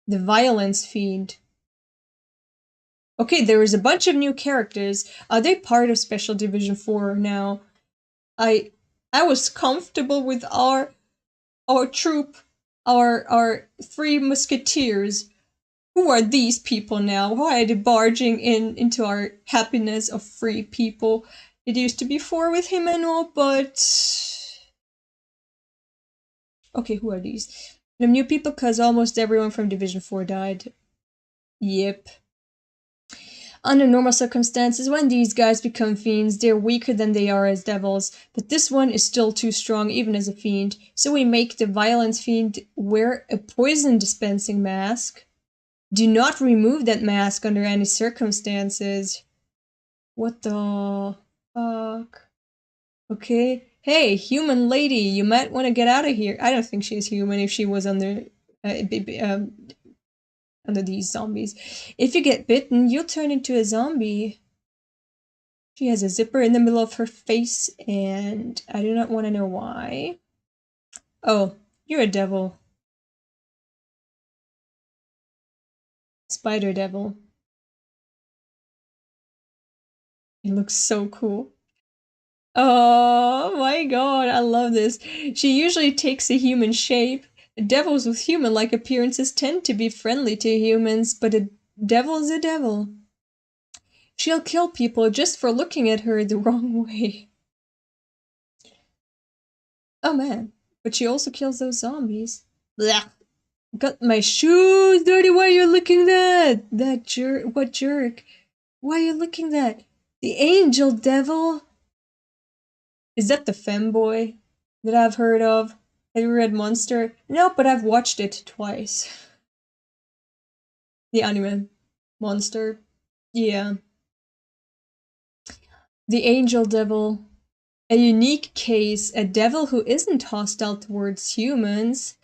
The Violence Fiend. Okay, there is a bunch of new characters. Are they part of Special Division 4 now? I was comfortable with our troop, our three musketeers. Who are these people now? Why are they barging into our happiness of free people? It used to be 4 with him and all, but... Okay, who are these? The new people, cause almost everyone from Division 4 died. Yep. Under normal circumstances, when these guys become fiends, they're weaker than they are as devils, but this one is still too strong even as a fiend, so we make the Violence Fiend wear a poison dispensing mask. Do not remove that mask under any circumstances. What the fuck? Okay. Hey, human lady, you might want to get out of here. I don't think she's human if she was under these zombies. If you get bitten, you'll turn into a zombie. She has a zipper in the middle of her face, and I do not want to know why. Oh, you're a devil. Spider devil. It looks so cool. Oh my god, I love this. She usually takes a human shape. Devils with human-like appearances tend to be friendly to humans, but a devil's a devil. She'll kill people just for looking at her the wrong way. Oh man, but she also kills those zombies. Blah. Got my shoes dirty, why are you licking that? That jerk, what jerk? Why are you licking that? The angel devil? Is that the femboy that I've heard of? Have you read Monster? No, but I've watched it twice. The anime. Monster. Yeah. The angel devil. A unique case, a devil who isn't hostile towards humans,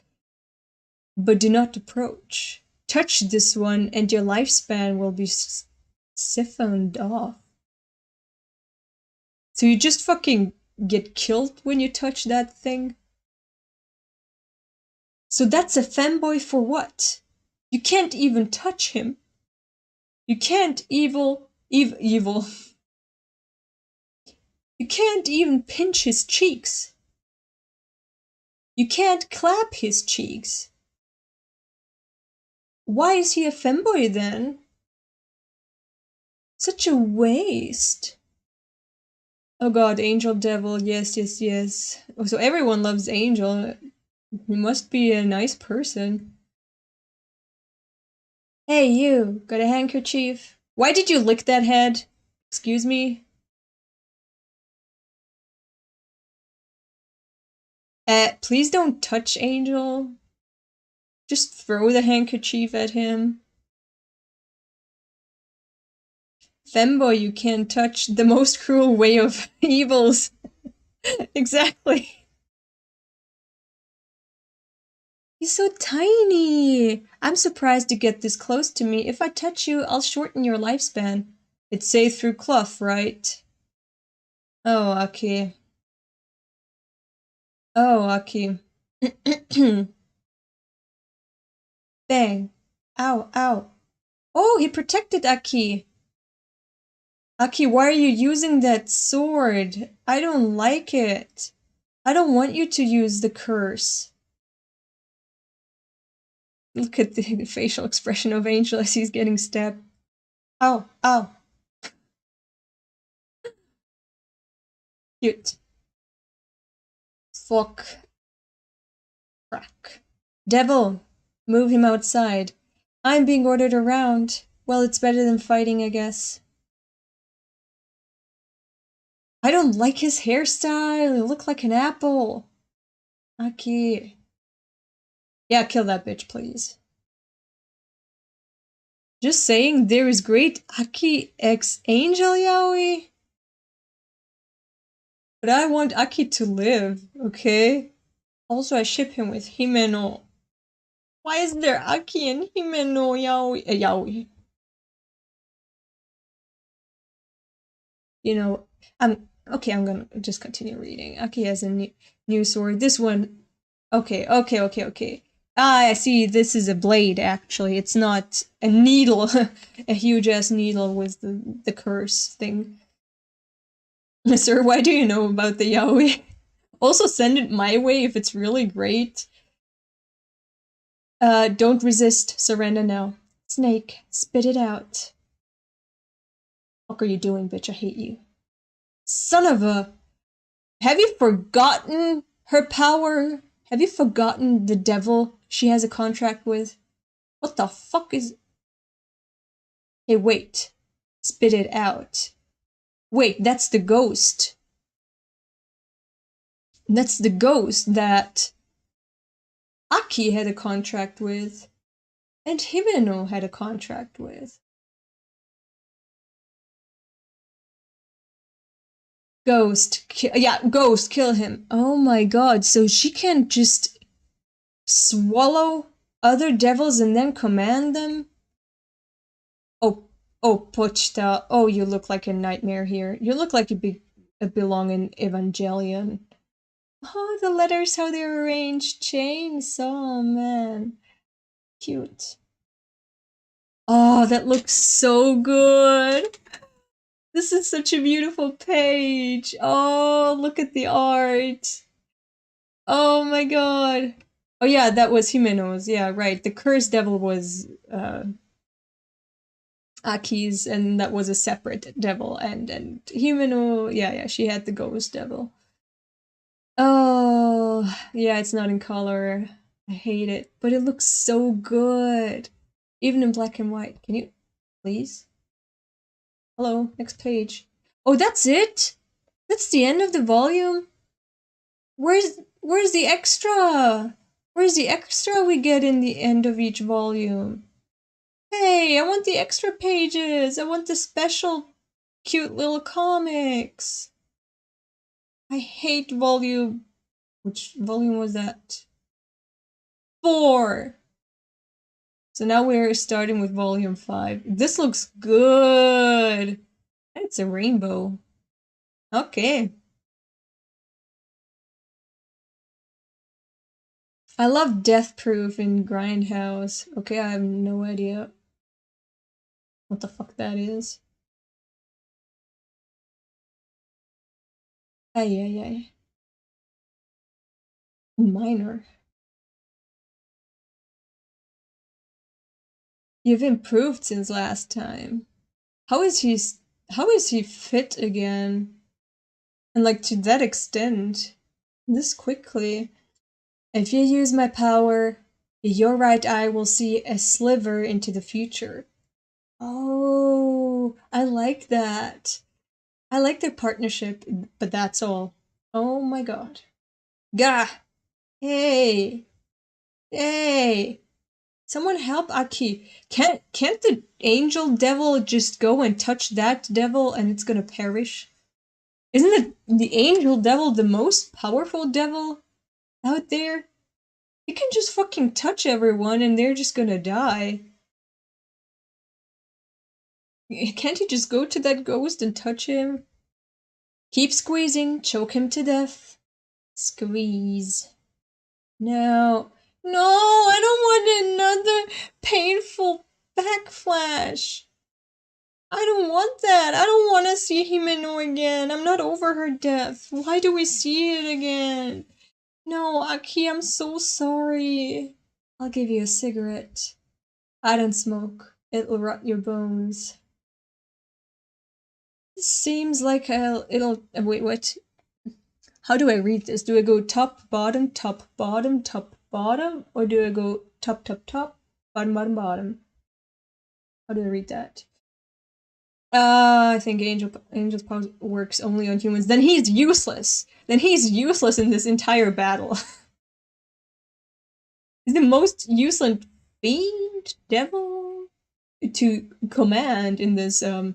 but do not approach. Touch this one and your lifespan will be siphoned off. So you just fucking get killed when you touch that thing? So that's a femboy for what? You can't even touch him. You can't evil. You can't even pinch his cheeks. You can't clap his cheeks. Why is he a femboy then? Such a waste. Oh god, Angel Devil, yes, yes, yes. Oh, so everyone loves Angel. He must be a nice person. Hey, you, got a handkerchief? Why did you lick that head? Excuse me? Please don't touch Angel. Just throw the handkerchief at him. Femboy, you can't touch, the most cruel way of evils. Exactly. He's so tiny! I'm surprised to get this close to me. If I touch you, I'll shorten your lifespan. It's safe through cloth, right? Oh, Aki. Oh, Aki. Bang. Ow, ow. Oh, he protected Aki. Aki, why are you using that sword? I don't like it. I don't want you to use the curse. Look at the facial expression of Angel as he's getting stabbed. Ow, ow. Cute. Fuck. Crack. Devil! Move him outside. I'm being ordered around. Well, it's better than fighting, I guess. I don't like his hairstyle. You look like an apple. Aki. Yeah, kill that bitch, please. Just saying, there is great Aki X Angel Yaoi. But I want Aki to live, okay? Also, I ship him with Himeno. Why is there Aki and Himeno Yaoi? You know, I'm gonna just continue reading. Aki has a new sword. This one, okay. Ah, I see, this is a blade, actually. It's not a needle, a huge-ass needle with the curse thing. Sir, why do you know about the yaoi? Also, send it my way if it's really great. Don't resist. Surrender now. Snake, spit it out. What are you doing, bitch? I hate you. Son of a... Have you forgotten her power? Have you forgotten the devil she has a contract with? What the fuck is... Hey, wait. Spit it out. Wait, that's the ghost. That's the ghost that Aki had a contract with, and Himeno had a contract with. Ghost, Ghost, kill him. Oh my god, so she can just swallow other devils and then command them? Oh, Pochta, oh, you look like a nightmare here. You look like you belong in Evangelion. Oh, the letters, how they're arranged. Chainsaw Man. Cute. Oh, that looks so good. This is such a beautiful page. Oh, look at the art. Oh my god. Oh yeah, that was Himeno's. Yeah, right. The cursed devil was Aki's, and that was a separate devil. And Himeno, yeah, she had the ghost devil. Oh, yeah, it's not in color. I hate it, but it looks so good. Even in black and white. Can you, please? Hello, next page. Oh, that's it? That's the end of the volume? Where's the extra? Where's the extra we get in the end of each volume? Hey, I want the extra pages. I want the special cute little comics. I hate volume. Which volume was that? 4. So now we're starting with volume 5. This looks good. It's a rainbow. Okay. I love Death Proof in Grindhouse. Okay, I have no idea what the fuck that is. Ay, ay, ay. Minor. You've improved since last time. How is he fit again? And like to that extent, this quickly. If you use my power, your right eye will see a sliver into the future. Oh, I like that. I like their partnership, but that's all. Oh my god. Gah! Hey! Hey! Someone help Aki. Can't the angel devil just go and touch that devil and it's gonna perish? Isn't the angel devil the most powerful devil out there? He can just fucking touch everyone and they're just gonna die. Can't he just go to that ghost and touch him? Keep squeezing, choke him to death. Squeeze. No. No, I don't want another painful backflash. I don't want that. I don't want to see Himeno again. I'm not over her death. Why do we see it again? No, Aki, I'm so sorry. I'll give you a cigarette. I don't smoke. It'll rot your bones. Seems like it'll. Wait, what? How do I read this? Do I go top, bottom, top, bottom, top, bottom? Or do I go top, top, top, bottom, bottom, bottom? How do I read that? I think Angel's power works only on humans. Then he's useless. Then he's useless in this entire battle. He's the most useless fiend devil to command in this top,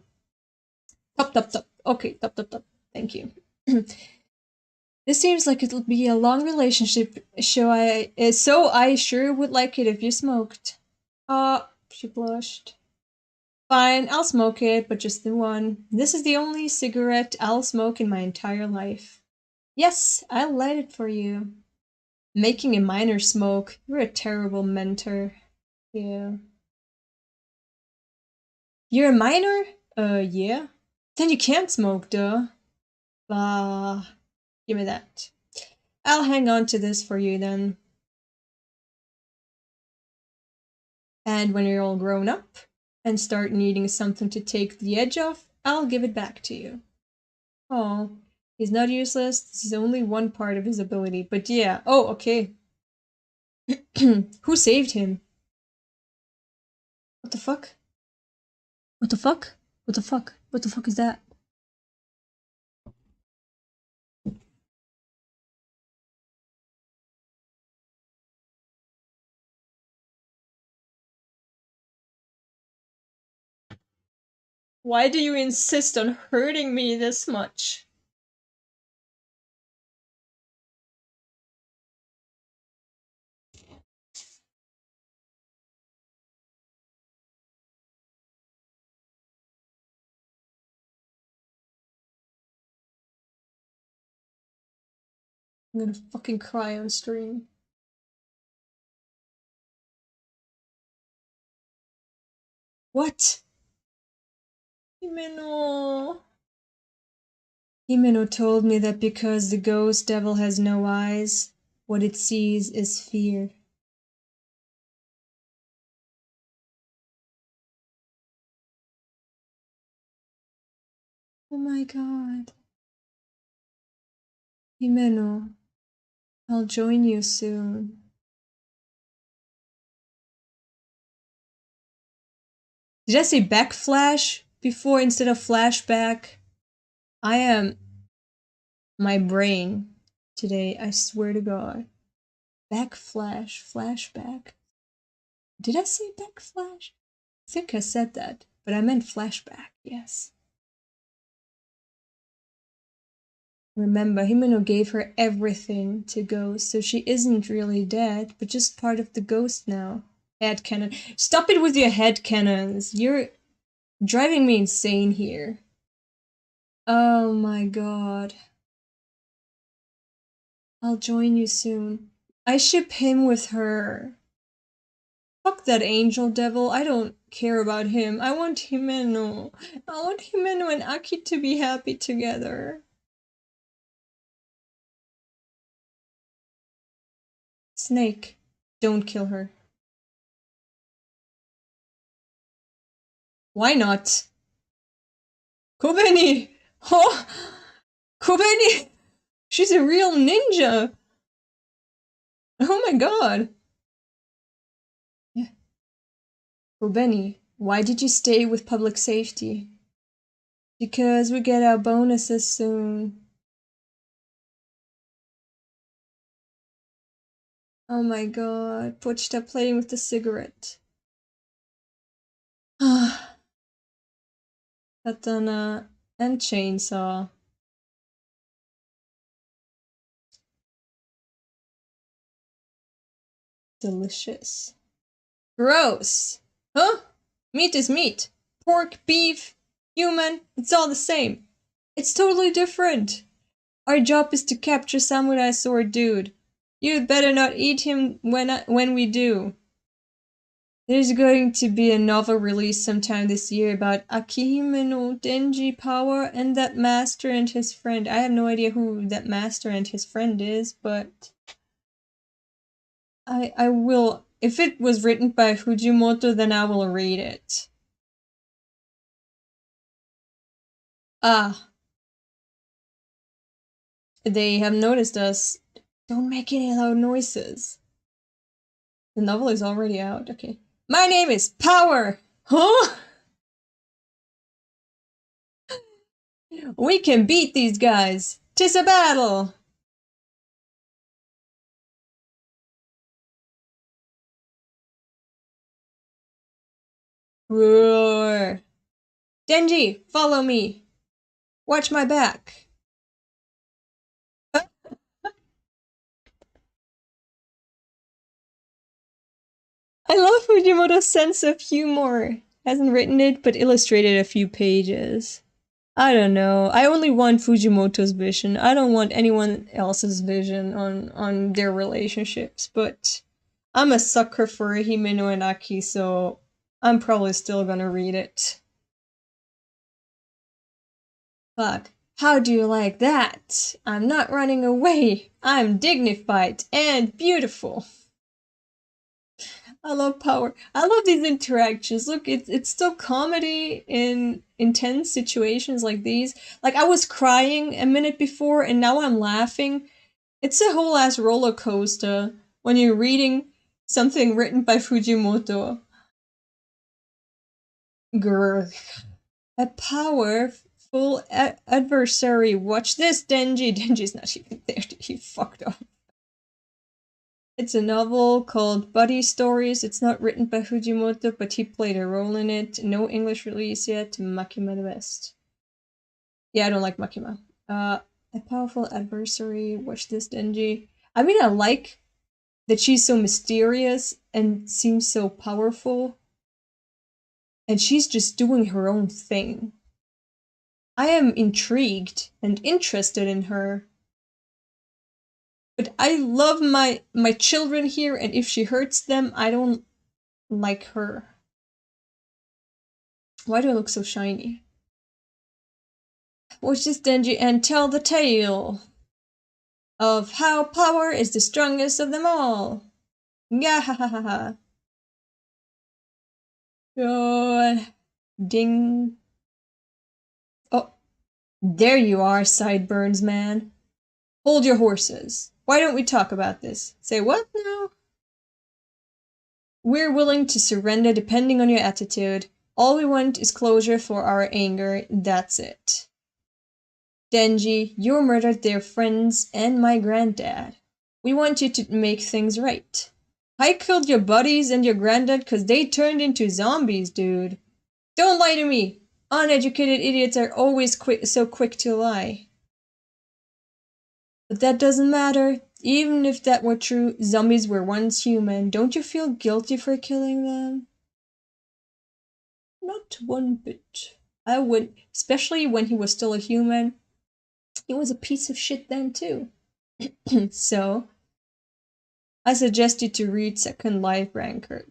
top, top. Okay, top, top, top. Thank you. This seems like it'll be a long relationship, so I sure would like it if you smoked. She blushed. Fine, I'll smoke it, but just the one. This is the only cigarette I'll smoke in my entire life. Yes, I'll light it for you. Making a minor smoke. You're a terrible mentor. Yeah. You're a minor? Yeah. Then you can't smoke, duh. Bah. Give me that. I'll hang on to this for you then. And when you're all grown up and start needing something to take the edge off, I'll give it back to you. Oh, he's not useless. This is only one part of his ability. But yeah. Oh, okay. Who saved him? What the fuck? What the fuck? What the fuck? What the fuck is that? Why do you insist on hurting me this much? I'm gonna fucking cry on stream. What? Himeno. Himeno told me that because the ghost devil has no eyes, what it sees is fear. Oh my god. Himeno, I'll join you soon. Did I say backflash before instead of flashback? I am my brain today, I swear to God. Backflash, flashback. Did I say backflash? I think I said that, but I meant flashback, yes. Remember, Himeno gave her everything to Ghost, so she isn't really dead, but just part of the Ghost now. Headcanon. Stop it with your headcanons! You're driving me insane here. Oh my god. I'll join you soon. I ship him with her. Fuck that angel devil, I don't care about him. I want Himeno. I want Himeno and Aki to be happy together. Snake, don't kill her. Why not? Kobeni! Oh! Kobeni! She's a real ninja! Oh my god! Yeah. Kobeni, why did you stay with public safety? Because we get our bonuses soon. Oh my god, Pochita playing with the cigarette. Katana and chainsaw. Delicious. Gross! Huh? Meat is meat. Pork, beef, human, it's all the same. It's totally different. Our job is to capture Samurai Sword Dude. You'd better not eat him when we do. There's going to be a novel released sometime this year about Akihime no Denji power and that master and his friend. I have no idea who that master and his friend is, but I will. If it was written by Fujimoto, then I will read it. Ah. They have noticed us. Don't make any loud noises. The novel is already out. Okay. My name is Power! Huh? We can beat these guys! 'Tis a battle! Roar! Denji, follow me! Watch my back! I love Fujimoto's sense of humor. Hasn't written it, but illustrated a few pages. I don't know. I only want Fujimoto's vision. I don't want anyone else's vision on their relationships, but I'm a sucker for Himeno and Aki, so I'm probably still gonna read it. Fuck. How do you like that? I'm not running away. I'm dignified and beautiful. I love Power. I love these interactions. Look, it's still comedy in intense situations like these. Like, I was crying a minute before and now I'm laughing. It's a whole ass roller coaster when you're reading something written by Fujimoto. Grr. A powerful adversary. Watch this, Denji. Denji's not even there. He fucked up. It's a novel called Buddy Stories. It's not written by Fujimoto, but he played a role in it. No English release yet. Makima the best. Yeah, I don't like Makima. A powerful adversary. Watch this, Denji. I mean, I like that she's so mysterious and seems so powerful. And she's just doing her own thing. I am intrigued and interested in her. But I love my children here, and if she hurts them, I don't like her. Why do I look so shiny? Watch this, Denji, and tell the tale of how power is the strongest of them all. Gahahaha. Oh, ding. Oh, there you are, Sideburns man. Hold your horses. Why don't we talk about this? Say what now? We're willing to surrender depending on your attitude. All we want is closure for our anger, that's it. Denji, you murdered their friends and my granddad. We want you to make things right. I killed your buddies and your granddad because they turned into zombies, dude. Don't lie to me. Uneducated idiots are always so quick to lie. But that doesn't matter. Even if that were true, zombies were once human. Don't you feel guilty for killing them? Not one bit. I would, especially when he was still a human. He was a piece of shit then too. So, I suggest you to read Second Life Ranker.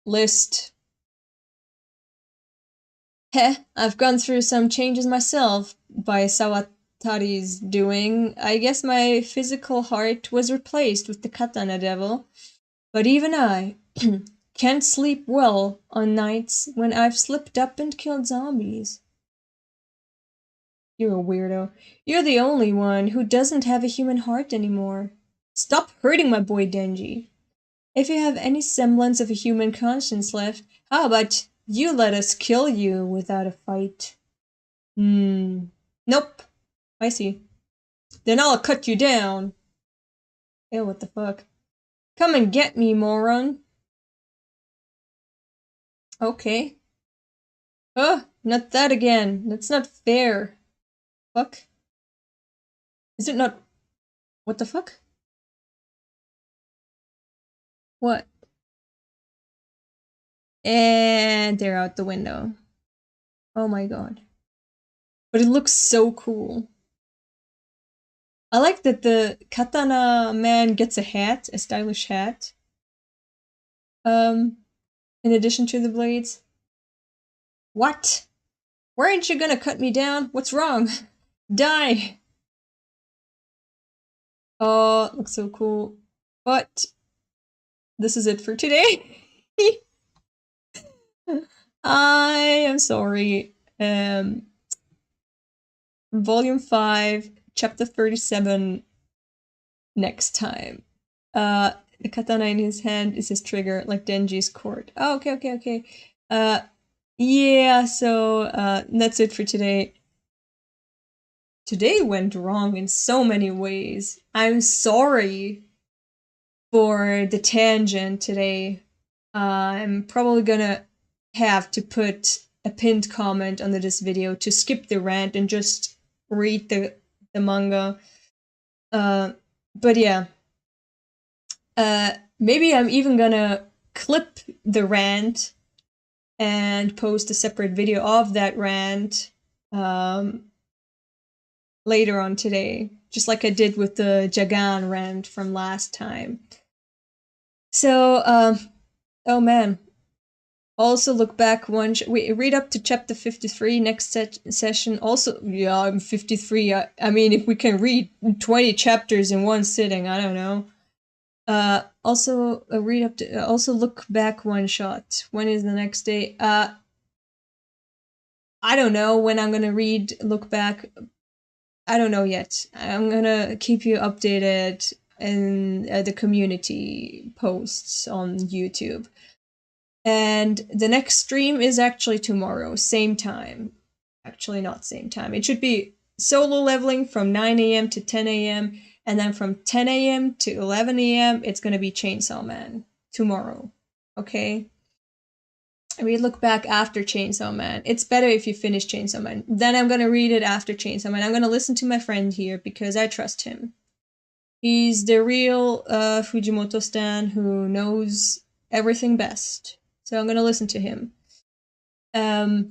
List. Heh, I've gone through some changes myself by Sawatari's doing. I guess my physical heart was replaced with the katana devil. But even I can't sleep well on nights when I've slipped up and killed zombies. You're a weirdo. You're the only one who doesn't have a human heart anymore. Stop hurting my boy Denji. If you have any semblance of a human conscience left, how about you let us kill you without a fight? Nope. I see. Then I'll cut you down. Ew, what the fuck? Come and get me, moron. Okay. Oh, not that again. That's not fair. Fuck? Is it not... What the fuck? What? And they're out the window. Oh my god. But it looks so cool. I like that the katana man gets a hat, a stylish hat. In addition to the blades. What? Weren't you gonna cut me down? What's wrong? Die! Oh, it looks so cool. But this is it for today. I am sorry. Volume 5, Chapter 37, next time. The katana in his hand is his trigger, like Denji's cord. Oh, okay. Yeah, so that's it for today. Today went wrong in so many ways. I'm sorry for the tangent today. I'm probably gonna have to put a pinned comment under this video to skip the rant and just read the manga. But yeah. Maybe I'm even gonna clip the rant and post a separate video of that rant later on today, just like I did with the Jagan rant from last time. So, oh man. Also look back we read up to chapter 53 next session. Also, yeah, I'm 53. I mean, if we can read 20 chapters in one sitting, I don't know. Also read up to, also look back one shot. When is the next day? I don't know when I'm gonna look back. I don't know yet. I'm gonna keep you updated in the community posts on YouTube. And the next stream is actually tomorrow, same time. Actually, not same time. It should be solo leveling from 9 a.m. to 10 a.m. And then from 10 a.m. to 11 a.m., it's going to be Chainsaw Man tomorrow. Okay? We look back after Chainsaw Man. It's better if you finish Chainsaw Man. Then I'm going to read it after Chainsaw Man. I'm going to listen to my friend here because I trust him. He's the real Fujimoto stan who knows everything best. So I'm going to listen to him. But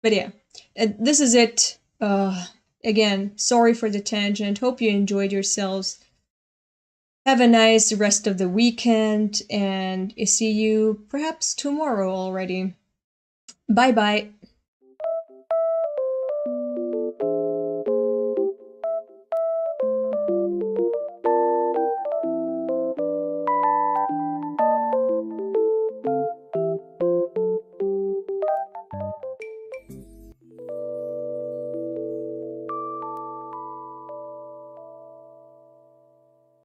yeah, this is it. again, sorry for the tangent. Hope you enjoyed yourselves. Have a nice rest of the weekend, and see you perhaps tomorrow already. Bye bye.